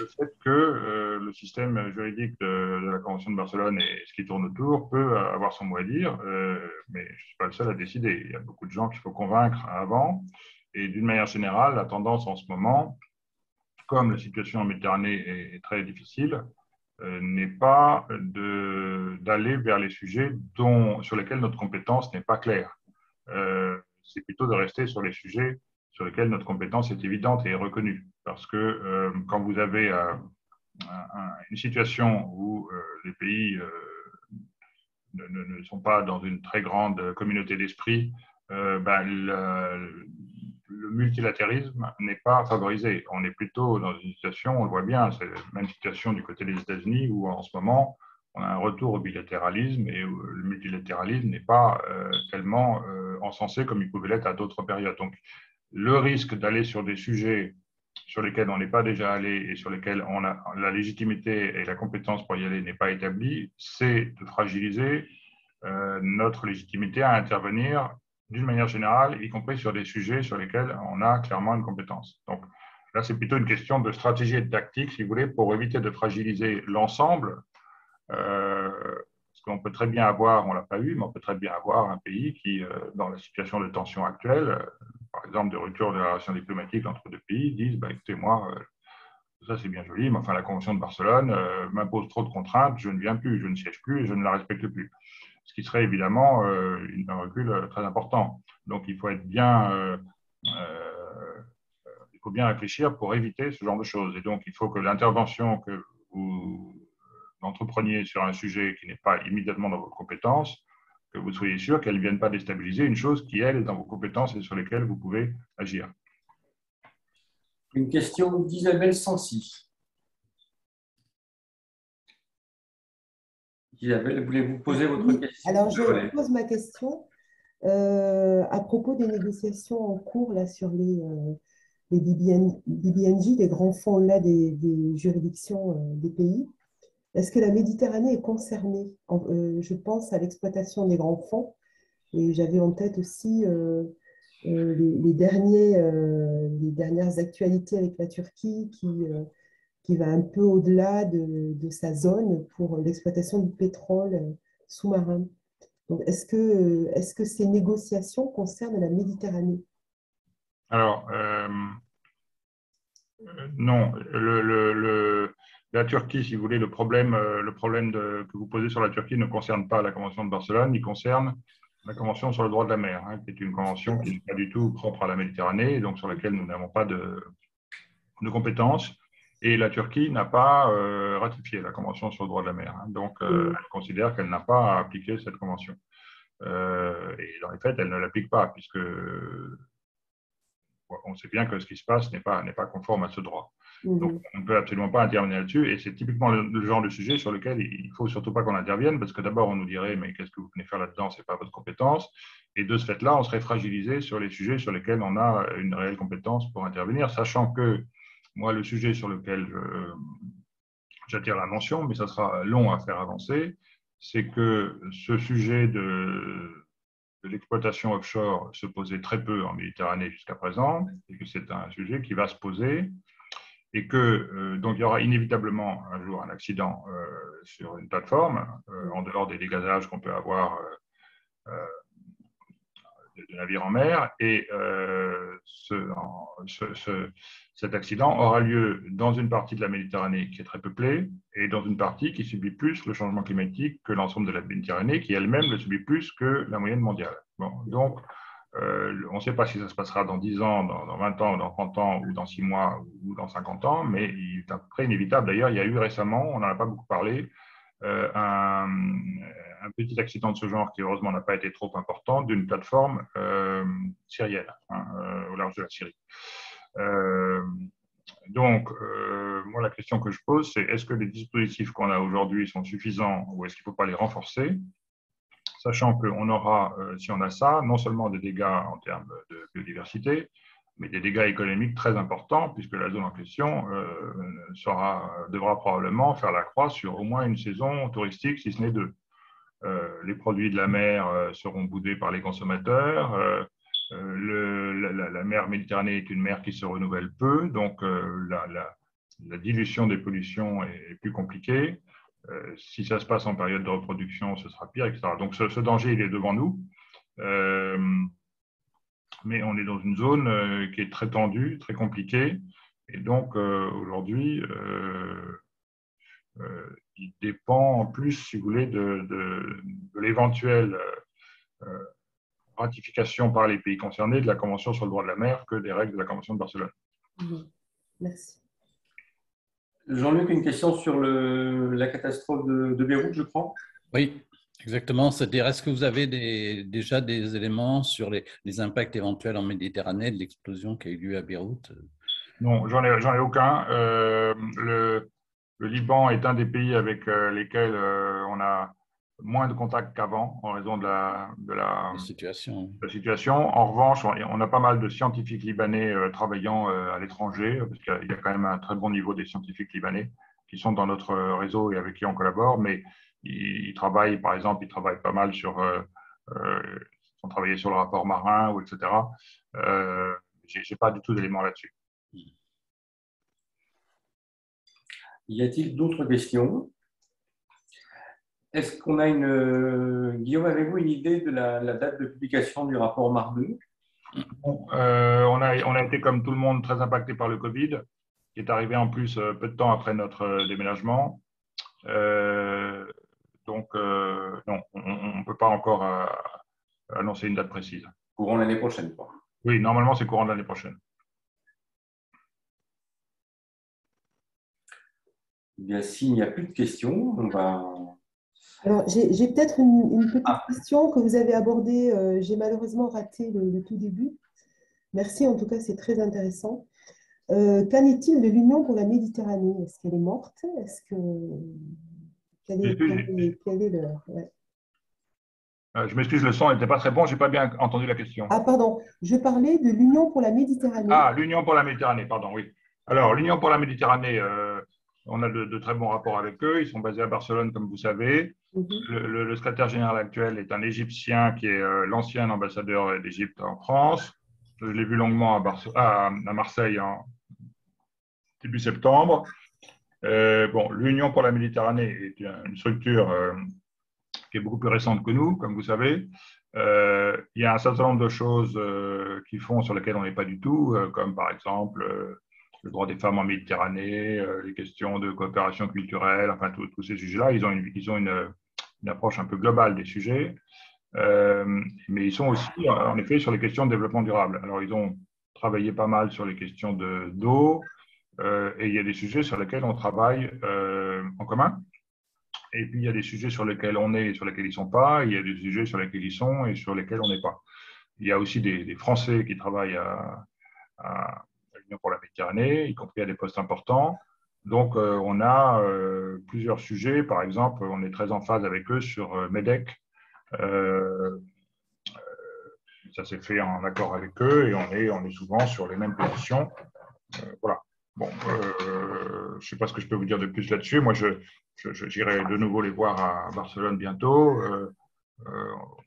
S2: le fait que le système juridique de la Convention de Barcelone et ce qui tourne autour peut avoir son mot à dire, mais je ne suis pas le seul à décider. Il y a beaucoup de gens qu'il faut convaincre avant. Et d'une manière générale, la tendance en ce moment, comme la situation en Méditerranée est très difficile, n'est pas d'aller vers les sujets sur lesquels notre compétence n'est pas claire. C'est plutôt de rester sur les sujets sur lesquels notre compétence est évidente et reconnue. Parce que quand vous avez une situation où les pays ne sont pas dans une très grande communauté d'esprit, le multilatéralisme n'est pas favorisé. On est plutôt dans une situation, on le voit bien, c'est la même situation du côté des États-Unis où en ce moment, on a un retour au bilatéralisme et le multilatéralisme n'est pas tellement encensé comme il pouvait l'être à d'autres périodes. Donc, le risque d'aller sur des sujets sur lesquels on n'est pas déjà allé et sur lesquels la légitimité et la compétence pour y aller n'est pas établie, c'est de fragiliser notre légitimité à intervenir d'une manière générale, y compris sur des sujets sur lesquels on a clairement une compétence. Donc là, c'est plutôt une question de stratégie et de tactique, si vous voulez, pour éviter de fragiliser l'ensemble. Parce qu'on peut très bien avoir, on ne l'a pas eu, mais on peut très bien avoir un pays qui, dans la situation de tension actuelle, par exemple de rupture de la relation diplomatique entre deux pays, disent écoutez, moi, Ça, c'est bien joli, mais enfin, la Convention de Barcelone m'impose trop de contraintes, je ne viens plus, je ne siège plus et je ne la respecte plus. Ce qui serait évidemment un recul très important. Donc, il faut être bien, il faut bien réfléchir pour éviter ce genre de choses. Et donc, il faut que l'intervention que vous entrepreniez sur un sujet qui n'est pas immédiatement dans vos compétences, que vous soyez sûr qu'elle ne vienne pas déstabiliser une chose qui, elle, est dans vos compétences et sur lesquelles vous pouvez agir.
S1: Une question d'Isabelle Sancy. Isabelle, voulez-vous poser votre question?
S6: Alors, je pose ma question à propos des négociations en cours là, sur les BBNJ, les grands fonds là, des juridictions des pays. Est-ce que la Méditerranée est concernée? Je pense à l'exploitation des grands fonds et j'avais en tête aussi les dernières actualités avec la Turquie qui va un peu au-delà de sa zone pour l'exploitation du pétrole sous-marin. Donc, est-ce que ces négociations concernent la Méditerranée?
S2: Alors, non. La Turquie, si vous voulez, le problème que vous posez sur la Turquie ne concerne pas la Convention de Barcelone, il concerne la Convention sur le droit de la mer, qui est une convention qui n'est pas du tout propre à la Méditerranée, et donc sur laquelle nous n'avons pas de compétences. Et la Turquie n'a pas ratifié la Convention sur le droit de la mer. Donc, elle considère qu'elle n'a pas à appliquer cette convention. Et dans les faits, elle ne l'applique pas, puisque on sait bien que ce qui se passe n'est pas conforme à ce droit. Donc, on ne peut absolument pas intervenir là-dessus. Et c'est typiquement le genre de sujet sur lequel il ne faut surtout pas qu'on intervienne, parce que d'abord, on nous dirait, mais qu'est-ce que vous venez faire là-dedans? Ce n'est pas votre compétence. Et de ce fait-là, on serait fragilisé sur les sujets sur lesquels on a une réelle compétence pour intervenir, sachant que moi, le sujet sur lequel j'attire la mention, mais ça sera long à faire avancer, c'est que ce sujet de l'exploitation offshore se posait très peu en Méditerranée jusqu'à présent, et que c'est un sujet qui va se poser, et que donc il y aura inévitablement un jour un accident sur une plateforme, en dehors des dégazages qu'on peut avoir de navires en mer, et cet accident aura lieu dans une partie de la Méditerranée qui est très peuplée et dans une partie qui subit plus le changement climatique que l'ensemble de la Méditerranée, qui elle-même le subit plus que la moyenne mondiale. Bon, donc, on ne sait pas si ça se passera dans 10 ans, dans 20 ans, dans 30 ans, ou dans 6 mois, ou dans 50 ans, mais il est à peu près inévitable. D'ailleurs, il y a eu récemment, on n'en a pas beaucoup parlé, un petit accident de ce genre qui heureusement n'a pas été trop important d'une plateforme syrienne au large de la Syrie. Donc, moi, la question que je pose, c'est est-ce que les dispositifs qu'on a aujourd'hui sont suffisants ou est-ce qu'il ne faut pas les renforcer, sachant qu'on aura, si on a ça, non seulement des dégâts en termes de biodiversité, mais des dégâts économiques très importants, puisque la zone en question devra probablement faire la croix sur au moins une saison touristique, si ce n'est deux. Les produits de la mer seront boudés par les consommateurs. La mer Méditerranée est une mer qui se renouvelle peu, donc la dilution des pollutions est plus compliquée. Si ça se passe en période de reproduction, ce sera pire, etc. Donc ce danger, il est devant nous. Mais on est dans une zone qui est très tendue, très compliquée. Et donc, aujourd'hui, il dépend en plus, si vous voulez, de l'éventuelle ratification par les pays concernés de la Convention sur le droit de la mer que des règles de la Convention de Barcelone.
S6: Merci.
S1: Jean-Luc, une question sur la catastrophe de Beyrouth, je crois.
S4: Oui, exactement. C'est-à-dire, est-ce que vous avez déjà des éléments sur les impacts éventuels en Méditerranée de l'explosion qui a eu lieu à Beyrouth?
S2: Non, j'en ai aucun. Le Liban est un des pays avec lesquels on a moins de contacts qu'avant en raison de la situation. En revanche, on a pas mal de scientifiques libanais travaillant à l'étranger, parce qu'il y a quand même un très bon niveau des scientifiques libanais qui sont dans notre réseau et avec qui on collabore, mais ils travaillent, par exemple, ils travaillent pas mal sur, ils ont travaillé sur le rapport marin, ou etc. Je n'ai pas du tout d'éléments là-dessus.
S1: Y a-t-il d'autres questions? Est-ce qu'on a Guillaume, avez-vous une idée de la date de publication du rapport Mardeux?
S2: On a été, comme tout le monde, très impacté par le Covid. qui est arrivé en plus peu de temps après notre déménagement. Donc, non, on ne peut pas encore annoncer une date précise.
S1: Courant l'année prochaine, quoi.
S2: Oui, normalement, c'est courant de l'année prochaine.
S1: Eh bien, s'il n'y a plus de questions, on va…
S6: Alors, j'ai peut-être une petite question que vous avez abordée. J'ai malheureusement raté le tout début. Merci, en tout cas, c'est très intéressant. Qu'en est-il de l'Union pour la Méditerranée? Est-ce qu'elle est morte? Quel est leur… ouais.
S2: Je m'excuse, le son n'était pas très bon, je n'ai pas bien entendu la question.
S6: Ah, pardon, je parlais de l'Union pour la Méditerranée.
S2: Ah, l'Union pour la Méditerranée, pardon, oui. Alors, l'Union pour la Méditerranée, on a de très bons rapports avec eux. Ils sont basés à Barcelone, comme vous savez. Le secrétaire général actuel est un Égyptien qui est l'ancien ambassadeur d'Égypte en France. Je l'ai vu longuement à Marseille en début septembre. Bon, l'Union pour la Méditerranée est une structure qui est beaucoup plus récente que nous, comme vous savez. Il y a un certain nombre de choses qu'ils font sur lesquelles on n'est pas du tout, comme par exemple le droit des femmes en Méditerranée, les questions de coopération culturelle, enfin tous ces sujets-là. Ils ont une approche un peu globale des sujets, mais ils sont aussi, en effet, sur les questions de développement durable. Alors, ils ont travaillé pas mal sur les questions d'eau, et il y a des sujets sur lesquels on travaille en commun. Et puis, il y a des sujets sur lesquels on est et sur lesquels ils ne sont pas. Il y a des sujets sur lesquels ils sont et sur lesquels on n'est pas. Il y a aussi des Français qui travaillent à l'Union pour la Méditerranée, y compris à des postes importants. Donc, on a plusieurs sujets. Par exemple, on est très en phase avec eux sur MEDEC. Ça s'est fait en accord avec eux et on est souvent sur les mêmes positions. Voilà. Bon, je ne sais pas ce que je peux vous dire de plus là-dessus. Moi, j'irai de nouveau les voir à Barcelone bientôt.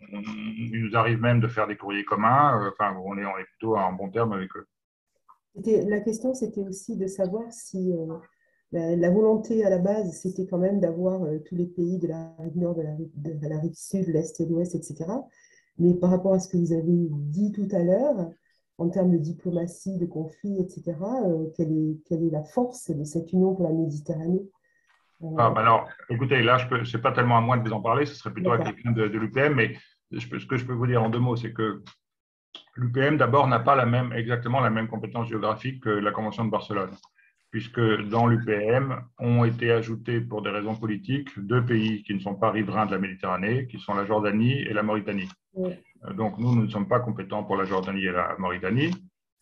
S2: Il nous arrive même de faire des courriers communs. Enfin, on est plutôt en bon terme avec eux.
S6: La question, c'était aussi de savoir si la volonté à la base, c'était quand même d'avoir tous les pays de la rive nord, de la rive sud, l'est et l'ouest, etc. Mais par rapport à ce que vous avez dit tout à l'heure, en termes de diplomatie, de conflit, etc., quelle est la force de cette union pour la Méditerranée?
S2: Alors, écoutez, là, ce n'est pas tellement à moi de vous en parler, ce serait plutôt à quelqu'un de l'UPM, mais ce que je peux vous dire en 2 mots, c'est que l'UPM, d'abord, n'a pas exactement la même compétence géographique que la Convention de Barcelone, puisque dans l'UPM ont été ajoutés, pour des raisons politiques, 2 pays qui ne sont pas riverains de la Méditerranée, qui sont la Jordanie et la Mauritanie. Oui. Donc, nous ne sommes pas compétents pour la Jordanie et la Mauritanie,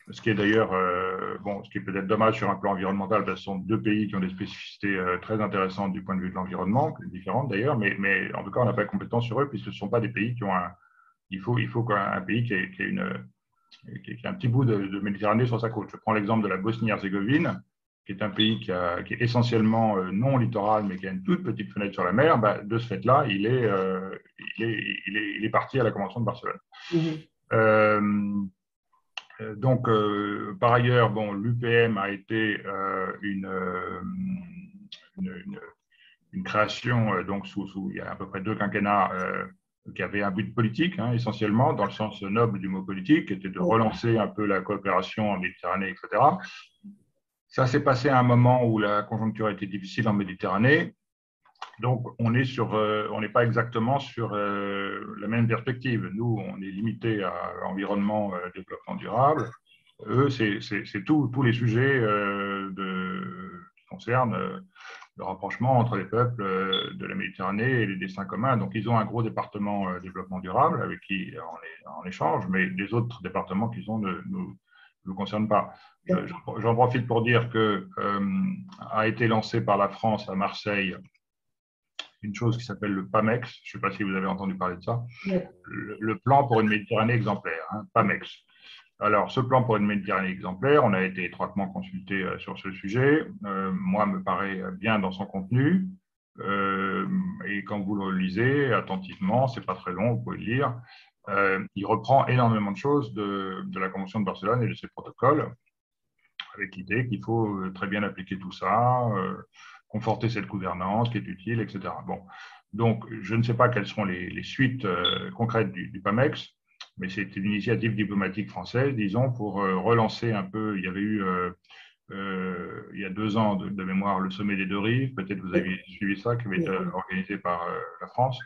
S2: ce qui est d'ailleurs, ce qui est peut-être dommage sur un plan environnemental, parce que ce sont 2 pays qui ont des spécificités très intéressantes du point de vue de l'environnement, différentes d'ailleurs, mais en tout cas, on n'a pas de compétence sur eux, puisque ce ne sont pas des pays qui ont il faut qu'un pays qui a un petit bout de Méditerranée sur sa côte. Je prends l'exemple de la Bosnie-Herzégovine, qui est un pays qui est essentiellement non littoral, mais qui a une toute petite fenêtre sur la mer. De ce fait-là, il est parti à la Convention de Barcelone. Mmh. Donc, par ailleurs, l'UPM a été une création, donc il y a à peu près 2 quinquennats, qui avait un but politique, essentiellement, dans le sens noble du mot politique, qui était de relancer un peu la coopération en Méditerranée, etc. Ça s'est passé à un moment où la conjoncture était difficile en Méditerranée. Donc, on n'est pas exactement sur la même perspective. Nous, on est limité à l'environnement, développement durable. Eux, c'est tous les sujets qui concernent le rapprochement entre les peuples de la Méditerranée et les destins communs. Donc, ils ont un gros département développement durable avec qui on est en échange, mais les autres départements qu'ils ont ne nous concernent pas. J'en profite pour dire que a été lancé par la France à Marseille une chose qui s'appelle le PAMEX. Je ne sais pas si vous avez entendu parler de ça. Oui. Le plan pour une Méditerranée exemplaire, PAMEX. Alors, ce plan pour une Méditerranée exemplaire, on a été étroitement consulté sur ce sujet. Moi, me paraît bien dans son contenu. Et quand vous le lisez attentivement, ce n'est pas très long, vous pouvez le lire. Il reprend énormément de choses de la Convention de Barcelone et de ses protocoles, avec l'idée qu'il faut très bien appliquer tout ça, conforter cette gouvernance qui est utile, etc. Bon. Donc, je ne sais pas quelles seront les suites concrètes du PAMEX, mais c'est une initiative diplomatique française, disons, pour relancer un peu. Il y avait eu il y a 2 ans de mémoire, le sommet des deux rives, peut-être vous avez suivi ça, qui avait été organisé par la France,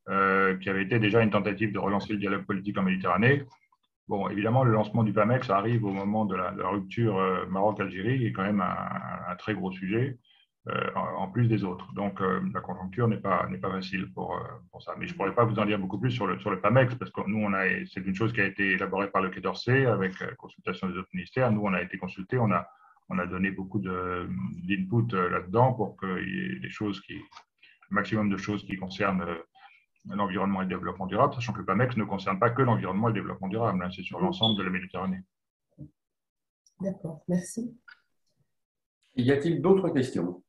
S2: qui avait été déjà une tentative de relancer le dialogue politique en Méditerranée. Bon, évidemment, le lancement du PAMEX arrive au moment de la rupture Maroc-Algérie, qui est quand même un très gros sujet, en plus des autres. Donc, la conjoncture n'est pas facile pour ça. Mais je ne pourrais pas vous en dire beaucoup plus sur le PAMEX, parce que nous, c'est une chose qui a été élaborée par le Quai d'Orsay, avec consultation des autres ministères. Nous, on a été consultés, on a donné beaucoup d'input là-dedans pour qu'il y ait le maximum de choses qui concernent l'environnement et le développement durable, sachant que le PAMEX ne concerne pas que l'environnement et le développement durable, c'est sur l'ensemble de la Méditerranée.
S6: D'accord, merci.
S1: Y a-t-il d'autres questions?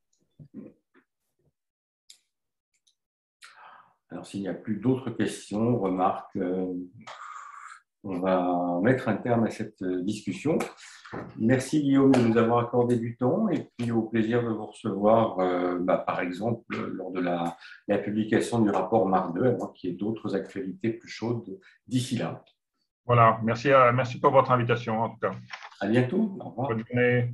S1: Alors, s'il n'y a plus d'autres questions, remarques, on va mettre un terme à cette discussion. Merci Guillaume de nous avoir accordé du temps et puis au plaisir de vous recevoir, par exemple, lors de la publication du rapport MAR 2, à moins qu'il y ait d'autres actualités plus chaudes d'ici là.
S2: Voilà, merci pour votre invitation en tout cas.
S1: À bientôt, au revoir.
S2: Bonne journée.